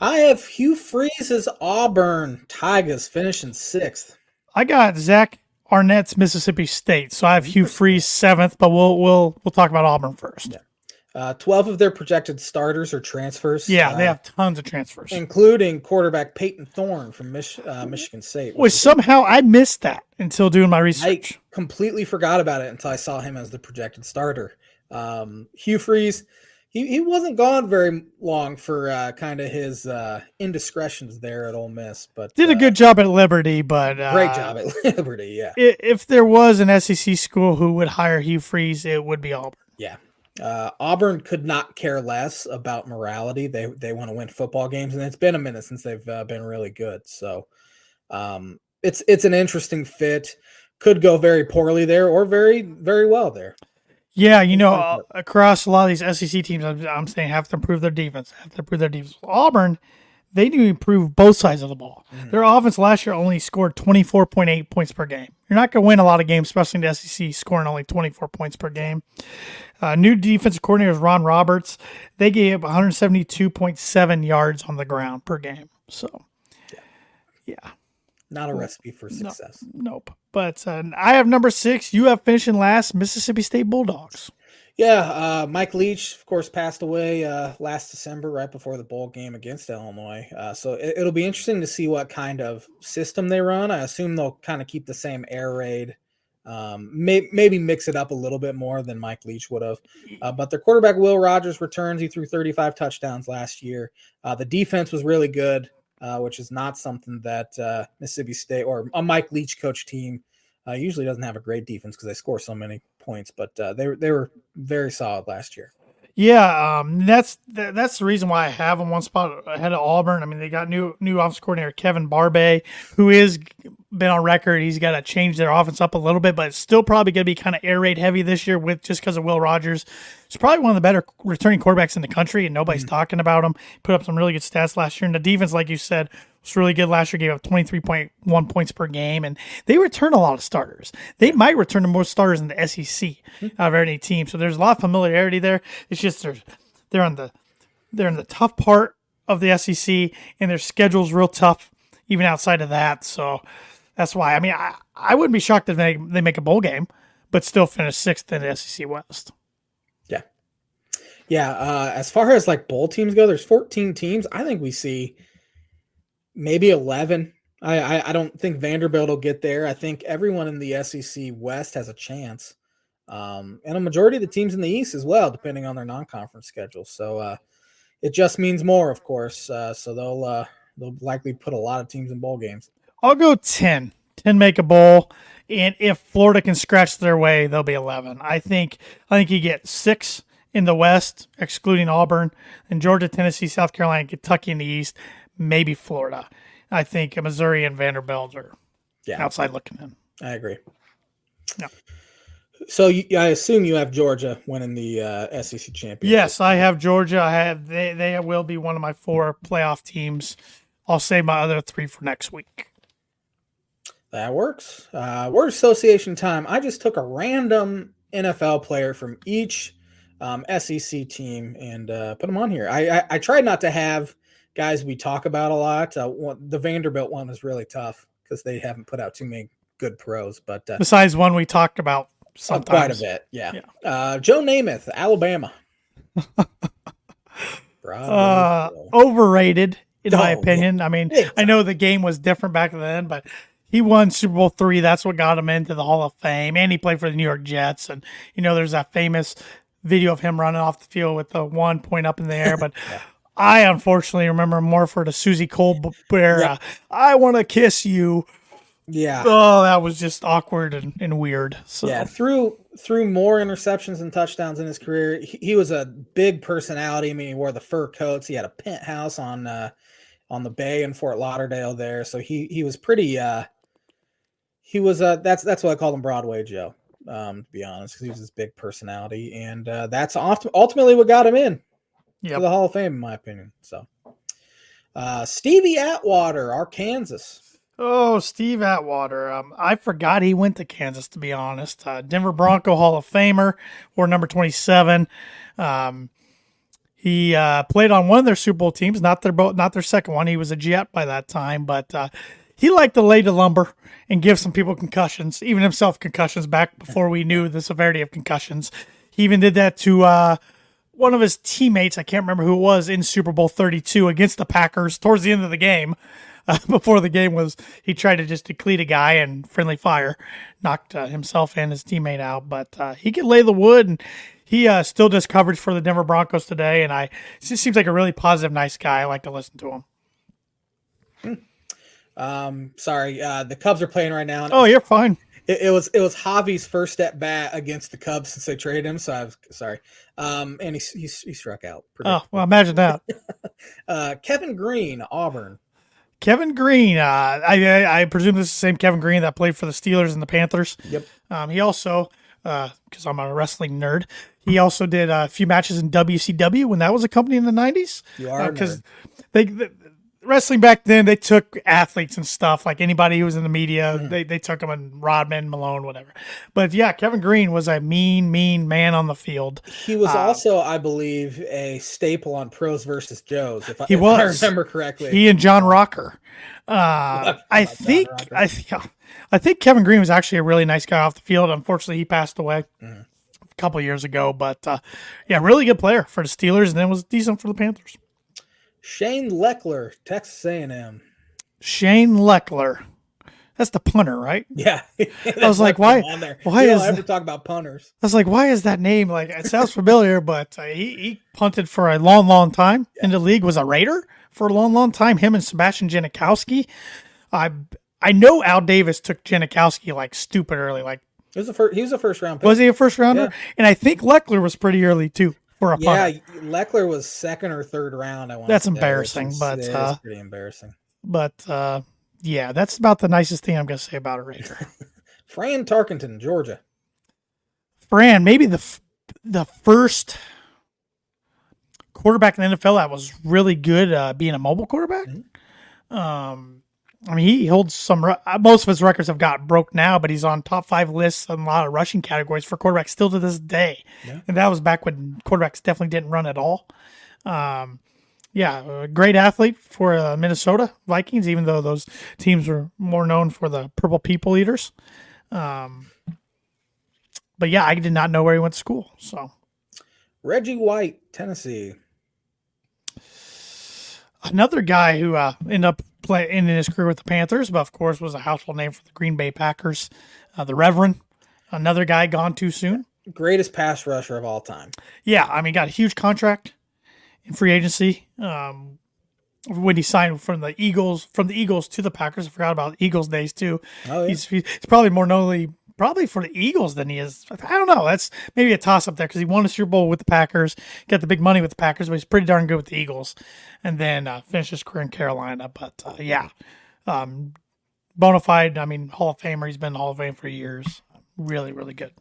I have Hugh Freeze's Auburn Tigers finishing 6th. I got Zach Arnett's Mississippi State, so I have Hugh Freeze 7th, but we'll talk about Auburn first. Yeah. 12 of their projected starters are transfers. Yeah, they have tons of transfers, including quarterback Peyton Thorne from Michigan State. Which somehow I missed that until doing my research. I completely forgot about it until I saw him as the projected starter. Hugh Freeze, he wasn't gone very long for kind of his indiscretions there at Ole Miss, but did a good job at Liberty. But great job at Liberty. Yeah. If there was an SEC school who would hire Hugh Freeze, it would be Auburn. Yeah. Auburn could not care less about morality. They want to win football games, and it's been a minute since they've been really good. So it's an interesting fit. Could go very poorly there or very, very well there. Yeah, across a lot of these SEC teams, I'm saying have to improve their defense. Auburn, they need to improve both sides of the ball. Their offense last year only scored 24.8 points per game. You're not going to win a lot of games, especially in the SEC, scoring only 24 points per game. New defensive coordinator is Ron Roberts. They gave 172.7 yards on the ground per game. So, yeah. Not a recipe for success. Nope. But I have number 6. You have finishing last, Mississippi State Bulldogs. Yeah, Mike Leach, of course, passed away last December, right before the bowl game against Illinois. So it'll be interesting to see what kind of system they run. I assume they'll kind of keep the same air raid, maybe mix it up a little bit more than Mike Leach would have. But their quarterback, Will Rogers, returns. He threw 35 touchdowns last year. The defense was really good, which is not something that Mississippi State or a Mike Leach coach team usually doesn't have a great defense because they score so many points, but they were very solid last year. Yeah, that's the reason why I have them one spot ahead of Auburn. I mean, they got new offensive coordinator Kevin Barbay, who is been on record. He's got to change their offense up a little bit, but it's still probably going to be kind of air raid heavy this year with just because of Will Rogers. He's probably one of the better returning quarterbacks in the country, and nobody's talking about him. Put up some really good stats last year, and the defense, like you said, was really good last year. Gave up 23.1 points per game, and they return a lot of starters. They might return to more starters in the SEC out of any team. So there's a lot of familiarity there. It's just they're in the tough part of the SEC, and their schedule's real tough even outside of that. So that's why. I mean, I wouldn't be shocked if they make a bowl game, but still finish 6th in the SEC West. Yeah. As far as like bowl teams go, there's 14 teams. I think we see maybe 11. I don't think Vanderbilt will get there. I think everyone in the SEC West has a chance. And a majority of the teams in the East as well, depending on their non-conference schedule. So it just means more, of course. So they'll likely put a lot of teams in bowl games. I'll go 10. 10 make a bowl. And if Florida can scratch their way, they'll be 11. I think you get 6 in the West, excluding Auburn, and Georgia, Tennessee, South Carolina, Kentucky in the East, maybe Florida. I think Missouri and Vanderbilt are outside looking in. I agree. Yeah. So I assume you have Georgia winning the SEC championship. Yes, I have Georgia. They will be one of my 4 playoff teams. I'll save my other 3 for next week. That works. Word association time. I just took a random NFL player from each SEC team and put them on here. I tried not to have guys we talk about a lot. The Vanderbilt one was really tough because they haven't put out too many good pros. But besides one we talked about sometimes. Quite a bit, yeah. Joe Namath, Alabama. Overrated, in my opinion. I mean, I know the game was different back then, but he won Super Bowl III. That's what got him into the Hall of Fame. And he played for the New York Jets. And, there's that famous video of him running off the field with the 1 point up in the air. But I unfortunately remember more for the Susie Colbert, I want to kiss you. Yeah. Oh, that was just awkward and weird. So. Yeah, threw more interceptions and touchdowns in his career. He was a big personality. I mean, he wore the fur coats. He had a penthouse on the bay in Fort Lauderdale there. So he was pretty he was that's why I call him Broadway Joe, to be honest, because he was this big personality, and that's ultimately what got him in to the Hall of Fame, in my opinion. So Stevie Atwater, Arkansas. Oh, Steve Atwater. I forgot he went to Kansas, to be honest. Denver Bronco Hall of Famer, or number 27. He played on one of their Super Bowl teams, not their second one. He was a Jet by that time, but he liked to lay the lumber and give some people concussions, even himself concussions back before we knew the severity of concussions. He even did that to one of his teammates, I can't remember who it was, in Super Bowl 32 against the Packers towards the end of the game. Before the game he tried to just deplete a guy and friendly fire, knocked himself and his teammate out. But he could lay the wood, and he still does coverage for the Denver Broncos today. And he just seems like a really positive, nice guy. I like to listen to him. Sorry, the Cubs are playing right now. Oh, you're fine. It was Javi's first at bat against the Cubs since they traded him. So I was sorry. And he struck out. Oh, well, imagine that. Kevin Green, Auburn. Kevin Green, I presume this is the same Kevin Green that played for the Steelers and the Panthers. Yep. He also, because I'm a wrestling nerd, he also did a few matches in WCW when that was a company in the 90s. You are because wrestling back then, they took athletes and stuff, like anybody who was in the media. They took them, and Rodman, Malone, whatever. But yeah, Kevin Green was a mean man on the field. He was also, I believe, a staple on Pros versus Joes, if I remember correctly. He and John Rocker. I think Kevin Green was actually a really nice guy off the field. Unfortunately, he passed away a couple years ago. But yeah, really good player for the Steelers, and then was decent for the Panthers. Shane Leckler, Texas A&M. Shane Leckler. That's the punter, right? Yeah. I was like, why is ever talk about punters? I was like, why is that name? Like, it sounds familiar, but he punted for a long time in the league, was a Raider for a long time. Him and Sebastian Janikowski. I know Al Davis took Janikowski like stupid early. Like, he was a first round pick. Was he a first rounder? Yeah. And I think Leckler was pretty early too. Yeah, Leckler was second or third round. That's embarrassing, but it's pretty embarrassing. But yeah, that's about the nicest thing I'm going to say about a Raider. Fran Tarkenton, Georgia. Fran, maybe the first quarterback in the NFL that was really good being a mobile quarterback. I mean, he holds most of his records have got broke now, but he's on top 5 lists on a lot of rushing categories for quarterbacks still to this day. Yeah. And that was back when quarterbacks definitely didn't run at all. Yeah, a great athlete for Minnesota Vikings, even though those teams were more known for the Purple People Eaters. But yeah, I did not know where he went to school. So, Reggie White, Tennessee. Another guy who ended up ending his career with the Panthers, but of course was a household name for the Green Bay Packers. The Reverend, another guy gone too soon. Greatest pass rusher of all time. Yeah, I mean, got a huge contract in free agency when he signed from the Eagles to the Packers. I forgot about Eagles days too. Oh, yeah. He's probably more notably for the Eagles than he is. I don't know. That's maybe a toss up there because he won a Super Bowl with the Packers, got the big money with the Packers, but he's pretty darn good with the Eagles, and then finished his career in Carolina. But yeah, bona fide. I mean, Hall of Famer. He's been in the Hall of Fame for years. Really, really good.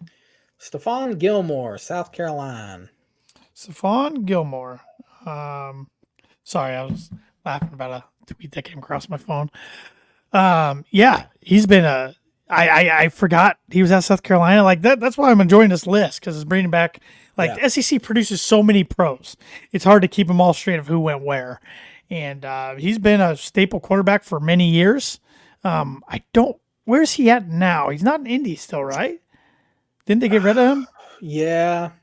Stephon Gilmore, South Carolina. Stephon Gilmore. Sorry, I was laughing about a tweet that came across my phone. Yeah, he's been I forgot he was at South Carolina. Like that's why I'm enjoying this list because it's bringing back the SEC produces so many pros. It's hard to keep them all straight of who went where. And he's been a staple quarterback for many years. Where's he at now? He's not in Indy still, right? Didn't they get rid of him? Yeah.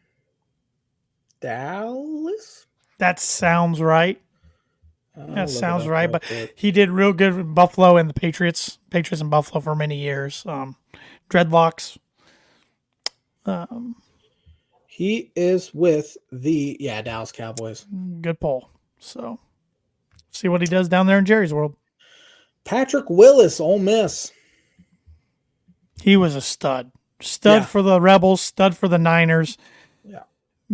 Dallas? That sounds right. That sounds right, but he did real good with Buffalo and the Patriots and Buffalo for many years. Dreadlocks. He is with the Dallas Cowboys. Good poll. So, see what he does down there in Jerry's world. Patrick Willis, Ole Miss. He was a stud. Stud for the Rebels, stud for the Niners. Yeah.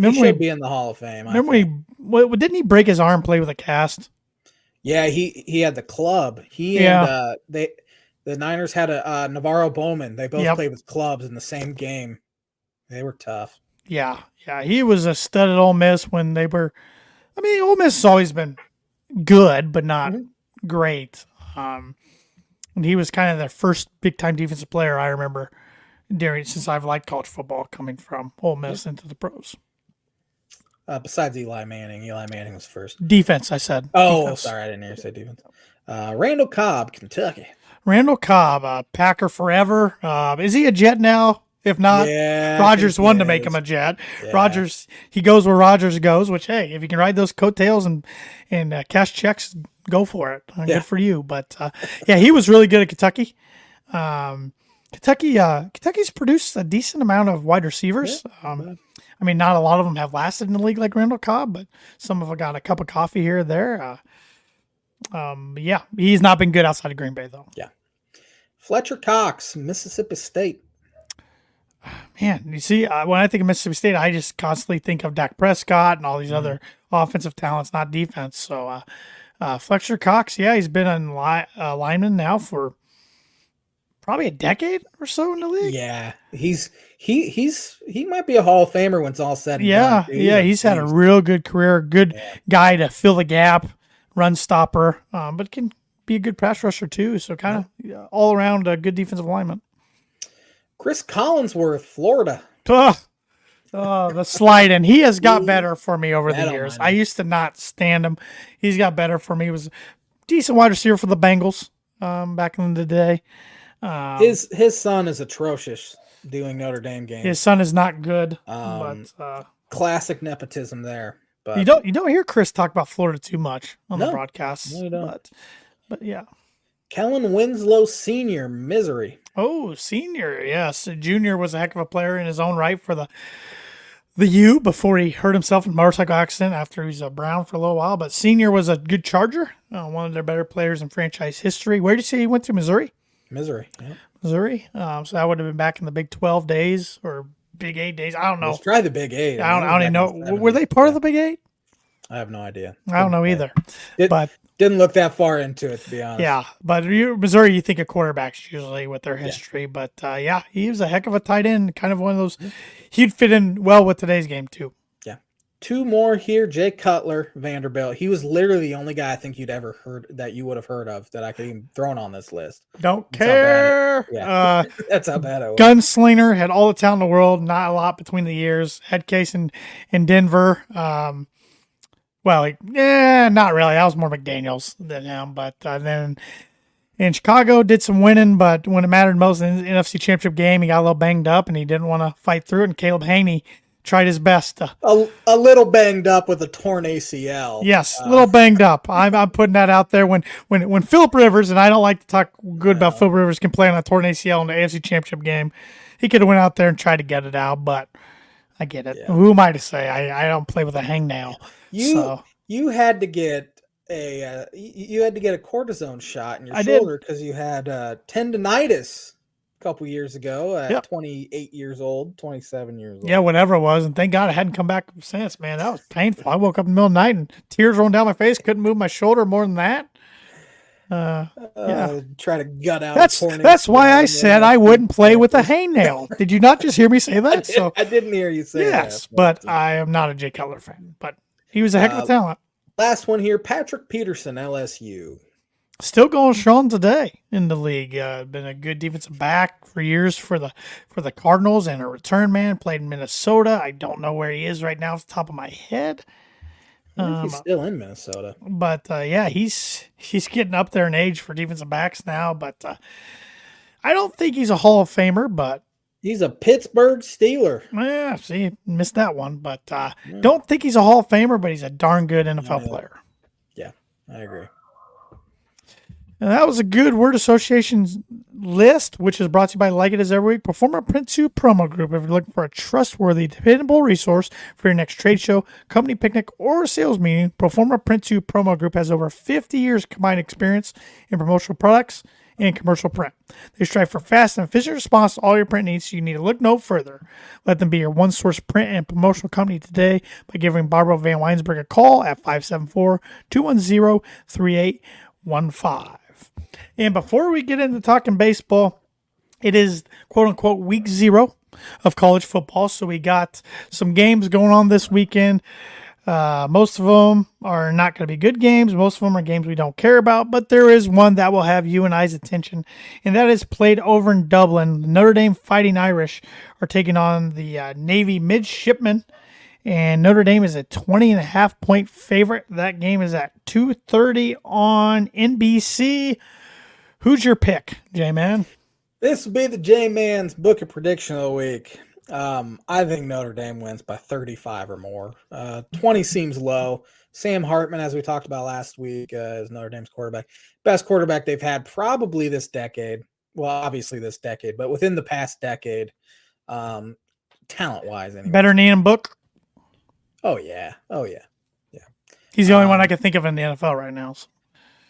He should be in the Hall of Fame. Didn't he break his arm play with a cast? Yeah, he had the club. And the Niners had a Navarro Bowman. They both played with clubs in the same game. They were tough. Yeah. He was a stud at Ole Miss when they were. I mean, Ole Miss has always been good, but not great. And he was kind of their first big-time defensive player I remember since I've liked college football, coming from Ole Miss into the pros. Besides Eli Manning. Eli Manning was first. Defense, I said. Oh, defense. sorry, I didn't hear you say defense. Randall Cobb, Kentucky. Randall Cobb, Packer forever. Is he a Jet now? If not, Rodgers wanted to make him a Jet. Yeah. Rodgers, he goes where Rodgers goes, which, hey, if you can ride those coattails and cash checks, go for it. Good for you. But, he was really good at Kentucky. Kentucky's produced a decent amount of wide receivers. I mean, not a lot of them have lasted in the league like Randall Cobb, but some of them got a cup of coffee here or there. He's not been good outside of Green Bay, though. Yeah. Fletcher Cox, Mississippi State. Man, you see, when I think of Mississippi State, I just constantly think of Dak Prescott and all these other offensive talents, not defense. So, Fletcher Cox, he's been a lineman now for probably a decade or so in the league. Yeah, he might be a Hall of Famer when it's all said and done. He's had a real good career, good guy to fill the gap, run stopper, but can be a good pass rusher too. So kind of all around a good defensive lineman. Chris Collinsworth, Florida. The slide, and he has got better for me over the years. I used to not stand him. He's got better for me. He was a decent wide receiver for the Bengals back in the day. His son is atrocious doing Notre Dame games. His son is not good. But classic nepotism there. But you don't hear Chris talk about Florida too much on the broadcasts. No, you don't. But yeah. Kellen Winslow Sr., Missouri. Oh, senior, yes. Junior was a heck of a player in his own right for the U before he hurt himself in a motorcycle accident after he was a Brown for a little while. But senior was a good Charger, one of their better players in franchise history. Where did you say he went to? Missouri? Missouri, yeah. Missouri. So that would have been back in the Big 12 days or Big 8 days. I don't know. Let's try the Big 8. I don't even know. Were they part of the Big 8? I have no idea. I don't know either. But didn't look that far into it, to be honest. Yeah, but Missouri, you think of quarterbacks usually with their history. But, he was a heck of a tight end, kind of one of those. He'd fit in well with today's game, too. Yeah. Two more here. Jay Cutler, Vanderbilt. He was literally the only guy I think you would have heard of that I could even thrown on this list. Don't care. That's how bad it was. Gunslinger, had all the talent in the world, not a lot between the years. Head case in Denver. Not really. I was more McDaniels than him. But then in Chicago, did some winning. But when it mattered most in the NFC Championship game, he got a little banged up and he didn't want to fight through it. And Caleb Haney tried his best. A little banged up with a torn ACL. Yes, a little banged up. I'm putting that out there. When Phillip Rivers, and I don't like to talk good about Phillip Rivers, can play on a torn ACL in the AFC Championship game, he could have went out there and tried to get it out. But I get it. Yeah. Who am I to say? I don't play with a hangnail. You had to get a cortisone shot in your shoulder because you had tendonitis a couple years ago at 28 years old, 27 years old. Yeah, whatever it was. And thank God I hadn't come back since, man. That was painful. I woke up in the middle of the night and tears rolling down my face. Couldn't move my shoulder more than that. Try to gut out. That's why I said I wouldn't play with a hangnail. Did you not just hear me say that? I didn't hear you say that. Yes, but I am not a Jay Cutler fan. But he was a heck of a talent. Last one here, Patrick Peterson, LSU. Still going strong today in the league. Been a good defensive back for years for the Cardinals and a return man. Played in Minnesota. I don't know where he is right now off the top of my head. He's still in Minnesota. But he's getting up there in age for defensive backs now. But I don't think he's a Hall of Famer, but he's a Pittsburgh Steeler. Yeah, see, missed that one. But don't think he's a Hall of Famer, but he's a darn good NFL player. Yeah, I agree. And that was a good word association list, which is brought to you by Like It Is Every Week. Performer Print 2 Promo Group. If you're looking for a trustworthy, dependable resource for your next trade show, company picnic, or sales meeting, Performer Print 2 Promo Group has over 50 years combined experience in promotional products and commercial print. They strive for fast and efficient response to all your print needs, so you need to look no further. Let them be your one-source print and promotional company today by giving Barbara Van Weinsberg a call at 574-210-3815. And before we get into talking baseball, it is quote-unquote week 0 of college football, so we got some games going on this weekend. Most of them are not going to be good games. Most of them are games we don't care about, but there is one that will have you and I's attention, and that is played over in Dublin. The Notre Dame Fighting Irish are taking on the Navy Midshipmen, and Notre Dame is a 20.5 point favorite. That game is at 2:30 on NBC. Who's your pick, J-Man? This will be the J-Man's book of prediction of the week. I think Notre Dame wins by 35 or more. 20 seems low. Sam Hartman, as we talked about last week, is Notre Dame's quarterback. Best quarterback they've had probably this decade. Well, obviously this decade, but within the past decade, talent-wise anyway. Better than Ian Book? Oh, yeah. Yeah. He's the only one I can think of in the NFL right now. So.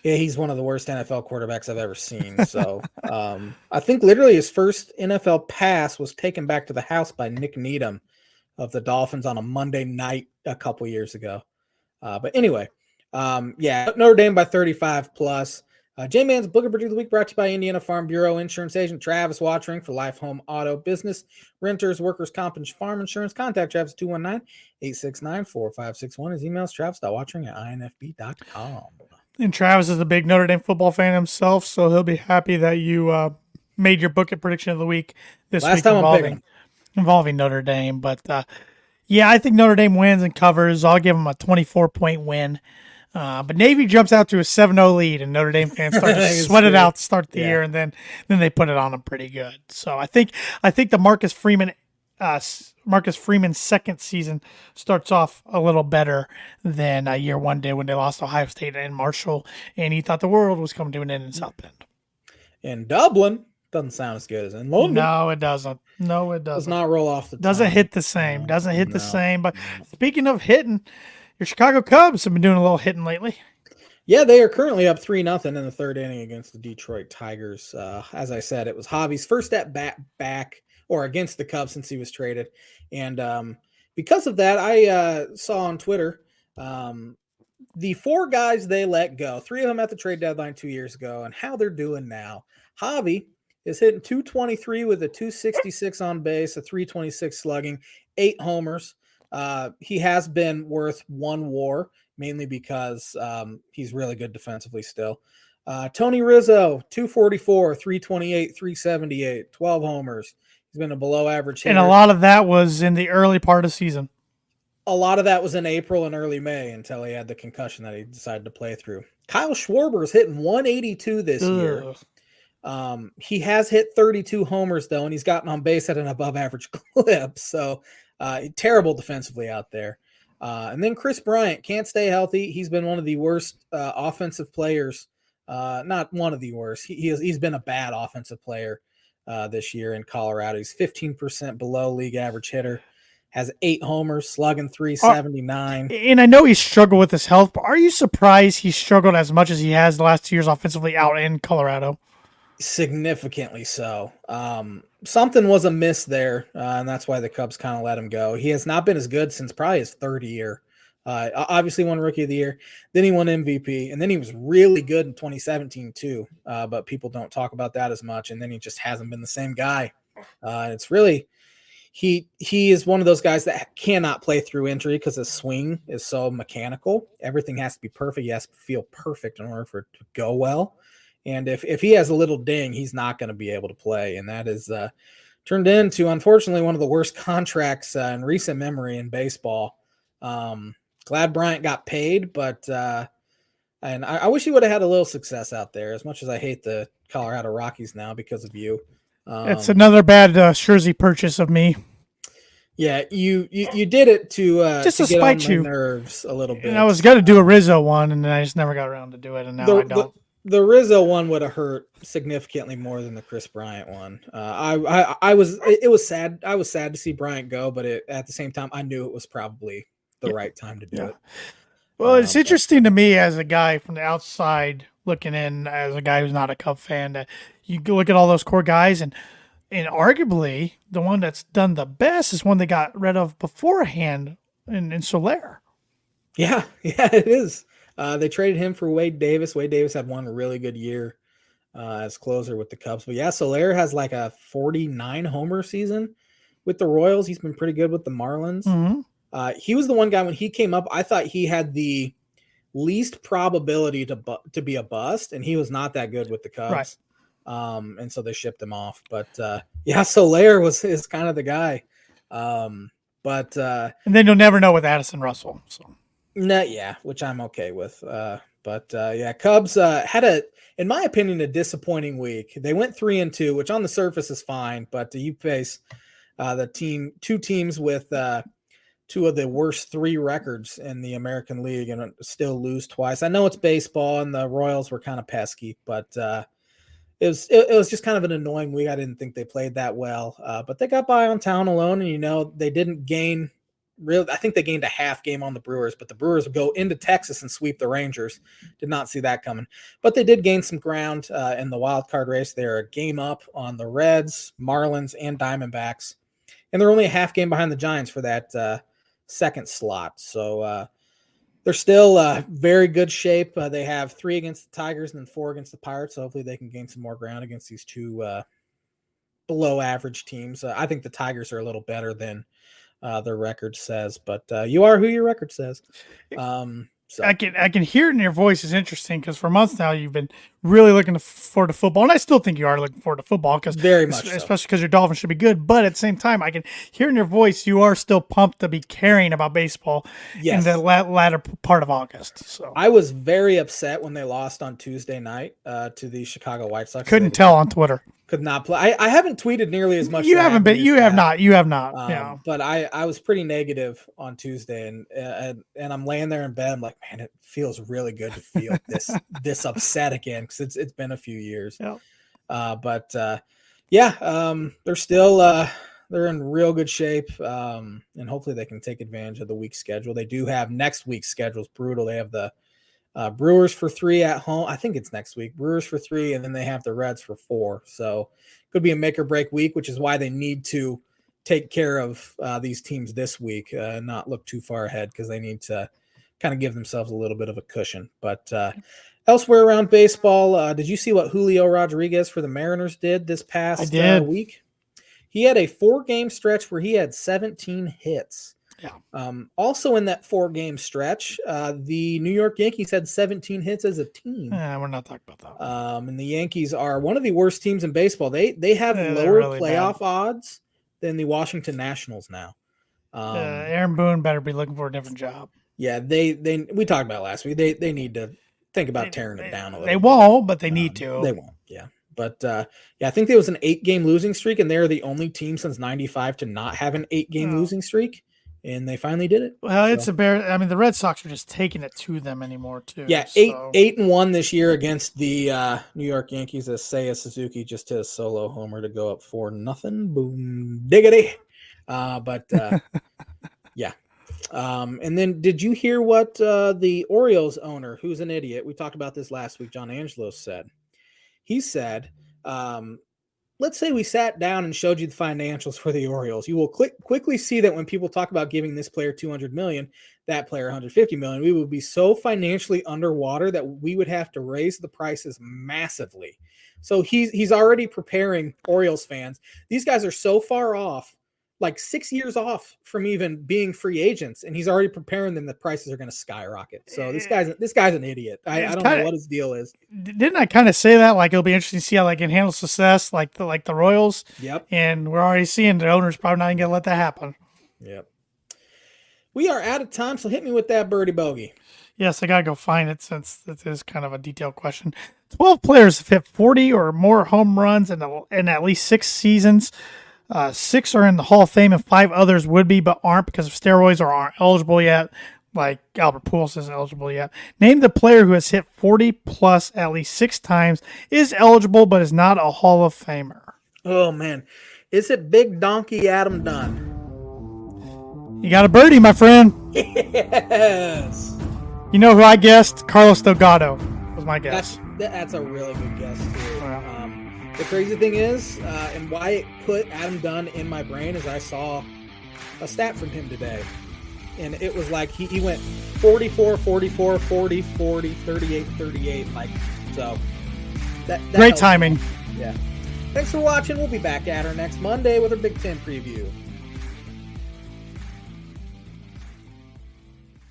Yeah, he's one of the worst NFL quarterbacks I've ever seen. So I think literally his first NFL pass was taken back to the house by Nick Needham of the Dolphins on a Monday night a couple years ago. But anyway, Notre Dame by 35 plus. J-Man's Book of Birdie of the Week brought to you by Indiana Farm Bureau Insurance Agent Travis Watchering for life, home, auto, business, renters, workers, comp, and farm insurance. Contact Travis 219-869-4561. His email is travis.watchering@infb.com. And Travis is a big Notre Dame football fan himself, so he'll be happy that you made your book of prediction of the week this week involving Notre Dame. But, I think Notre Dame wins and covers. I'll give them a 24-point win. But Navy jumps out to a 7-0 lead, and Notre Dame fans start to sweat it out to start the year, and then they put it on them pretty good. So I think the Marcus Freeman's second season starts off a little better than year one did when they lost Ohio State and Marshall, and he thought the world was coming to an end in South Bend. In Dublin, doesn't sound as good as in London. No, it doesn't. Does not roll off the tongue. Doesn't hit the same. The same. But speaking of hitting, your Chicago Cubs have been doing a little hitting lately. Yeah, they are currently up 3-0 in the third inning against the Detroit Tigers. As I said, it was Javi's first at bat back or against the Cubs since he was traded. And because of that, I saw on Twitter the 4 guys they let go, 3 of them at the trade deadline 2 years ago, and how they're doing now. Javi is hitting .223 with a .266 on base, a .326 slugging, 8 homers. He has been worth 1 WAR, mainly because he's really good defensively still. Tony Rizzo, .244, .328, .378, 12 homers. He's been a below average hitter. And a lot of that was in the early part of the season. A lot of that was in April and early May until he had the concussion that he decided to play through. Kyle Schwarber is hitting 182 this year. He has hit 32 homers, though, and he's gotten on base at an above average clip. So terrible defensively out there. And then Chris Bryant can't stay healthy. He's been one of the worst offensive players. Not one of the worst. He's been a bad offensive player this year in Colorado. He's 15% below league average hitter. Has 8 homers, slugging .379. And I know he struggled with his health, but are you surprised he struggled as much as he has the last 2 years offensively out in Colorado? Significantly so. Something was amiss there, and that's why the Cubs kind of let him go. He has not been as good since probably his third year. Obviously won Rookie of the Year. Then he won MVP, and then he was really good in 2017 too, but people don't talk about that as much, and then he just hasn't been the same guy. It's really – He is one of those guys that cannot play through injury because his swing is so mechanical. Everything has to be perfect. He has to feel perfect in order for it to go well. And if he has a little ding, he's not going to be able to play. And that is turned into, unfortunately, one of the worst contracts in recent memory in baseball. Glad Bryant got paid, but and I wish he would have had a little success out there, as much as I hate the Colorado Rockies now because of you. It's another bad jersey purchase of me. Yeah, you did it to just to get spite on you. my nerves a little bit. And I was going to do a Rizzo one, and then I just never got around to do it, and now I don't. The Rizzo one would have hurt significantly more than the Chris Bryant one. It was sad. I was sad to see Bryant go, but at the same time, I knew it was probably the right time to do it. Well, it's interesting to me as a guy from the outside looking in, as a guy who's not a Cub fan, that you look at all those core guys, and arguably the one that's done the best is one they got rid of beforehand in Soler. Yeah, it is. They traded him for Wade Davis. Wade Davis had one really good year as closer with the Cubs. But yeah, Soler has like a 49 homer season with the Royals. He's been pretty good with the Marlins. Mm-hmm. He was the one guy when he came up. I thought he had the least probability to be a bust, and he was not that good with the Cubs. Right. And so they shipped him off. But Soler is kind of the guy. And then you'll never know with Addison Russell. So which I'm okay with. Cubs had in my opinion, a disappointing week. They went 3-2, which on the surface is fine, but you face two teams with two of the worst 3 records in the American League and still lose twice. I know it's baseball and the Royals were kind of pesky, but it was just kind of an annoying week. I didn't think they played that well, but they got by on town alone, and they didn't gain. I think they gained a half game on the Brewers, but the Brewers would go into Texas and sweep the Rangers. Did not see that coming. But they did gain some ground in the wild card race. They're a game up on the Reds, Marlins, and Diamondbacks. And they're only a half game behind the Giants for that second slot. So they're still very good shape. They have 3 against the Tigers and then 4 against the Pirates. So hopefully they can gain some more ground against these two below average teams. I think the Tigers are a little better than their record says, but you are who your record says. So I can hear it in your voice is interesting because for months now you've been really looking forward to football, and I still think you are looking forward to football because very much, especially because your Dolphins should be good. But at the same time, I can hear in your voice you are still pumped to be caring about baseball in the latter part of August. So I was very upset when they lost on Tuesday night to the Chicago White Sox. Couldn't tell on Twitter. Could not play. I haven't tweeted nearly as much. You haven't been. You have not. Yeah. But I was pretty negative on Tuesday, and I'm laying there in bed. I'm like, man, it feels really good to feel this upset again because it's been a few years. Yeah. They're still they're in real good shape, and hopefully they can take advantage of the week's schedule. They do have next week's schedule is brutal. They have the Brewers for 3 at home. I think it's next week. Brewers for 3, and then they have the Reds for 4. So could be a make or break week, which is why they need to take care of these teams this week, not look too far ahead because they need to kind of give themselves a little bit of a cushion. But elsewhere around baseball, did you see what Julio Rodriguez for the Mariners did this past week? He had a 4-game stretch where he had 17 hits. Yeah. Also in that 4-game stretch, the New York Yankees had 17 hits as a team. We're not talking about that. And the Yankees are one of the worst teams in baseball. They have lower really playoff odds than the Washington Nationals now. Aaron Boone better be looking for a different job. Yeah, we talked about it last week. They need to think about tearing it down a little. They won't, but they need to. They won't. Yeah. But I think there was an 8-game losing streak, and they're the only team since '95 to not have an 8-game losing streak. And they finally did it. Well, it's the Red Sox are just taking it to them anymore, too. Yeah, 8-1 this year against the New York Yankees as Seiya Suzuki just hit a solo homer to go up 4-0. Boom, diggity. And then did you hear what the Orioles owner, who's an idiot, we talked about this last week, John Angelos said? He said, let's say we sat down and showed you the financials for the Orioles. You will quickly see that when people talk about giving this player $200 million, that player $150 million, we would be so financially underwater that we would have to raise the prices massively. So he's already preparing Orioles fans. These guys are so far off, like 6 years off from even being free agents, and he's already preparing them that prices are going to skyrocket. So this guy's an idiot. I don't know what his deal is. Didn't I kind of say that? Like, it'll be interesting to see how they can handle success, like the Royals. Yep. And we're already seeing the owner's probably not going to let that happen. Yep. We are out of time, so hit me with that birdie bogey. Yes, I got to go find it since this is kind of a detailed question. 12 players have hit 40 or more home runs in at least 6 seasons. 6 are in the Hall of Fame, and 5 others would be but aren't because of steroids or aren't eligible yet. Like Albert Pujols isn't eligible yet. Name the player who has hit 40 plus at least 6 times, is eligible but is not a Hall of Famer. Oh man, is it Big Donkey Adam Dunn? You got a birdie, my friend. Yes. You know who I guessed? Carlos Delgado was my guess. That's a really good guess too. The crazy thing is, and why it put Adam Dunn in my brain is I saw a stat from him today. And it was like he went 44, 44, 40, 40, 38, 38. Like, so. That great timing. Yeah. Thanks for watching. We'll be back at her next Monday with our Big Ten preview.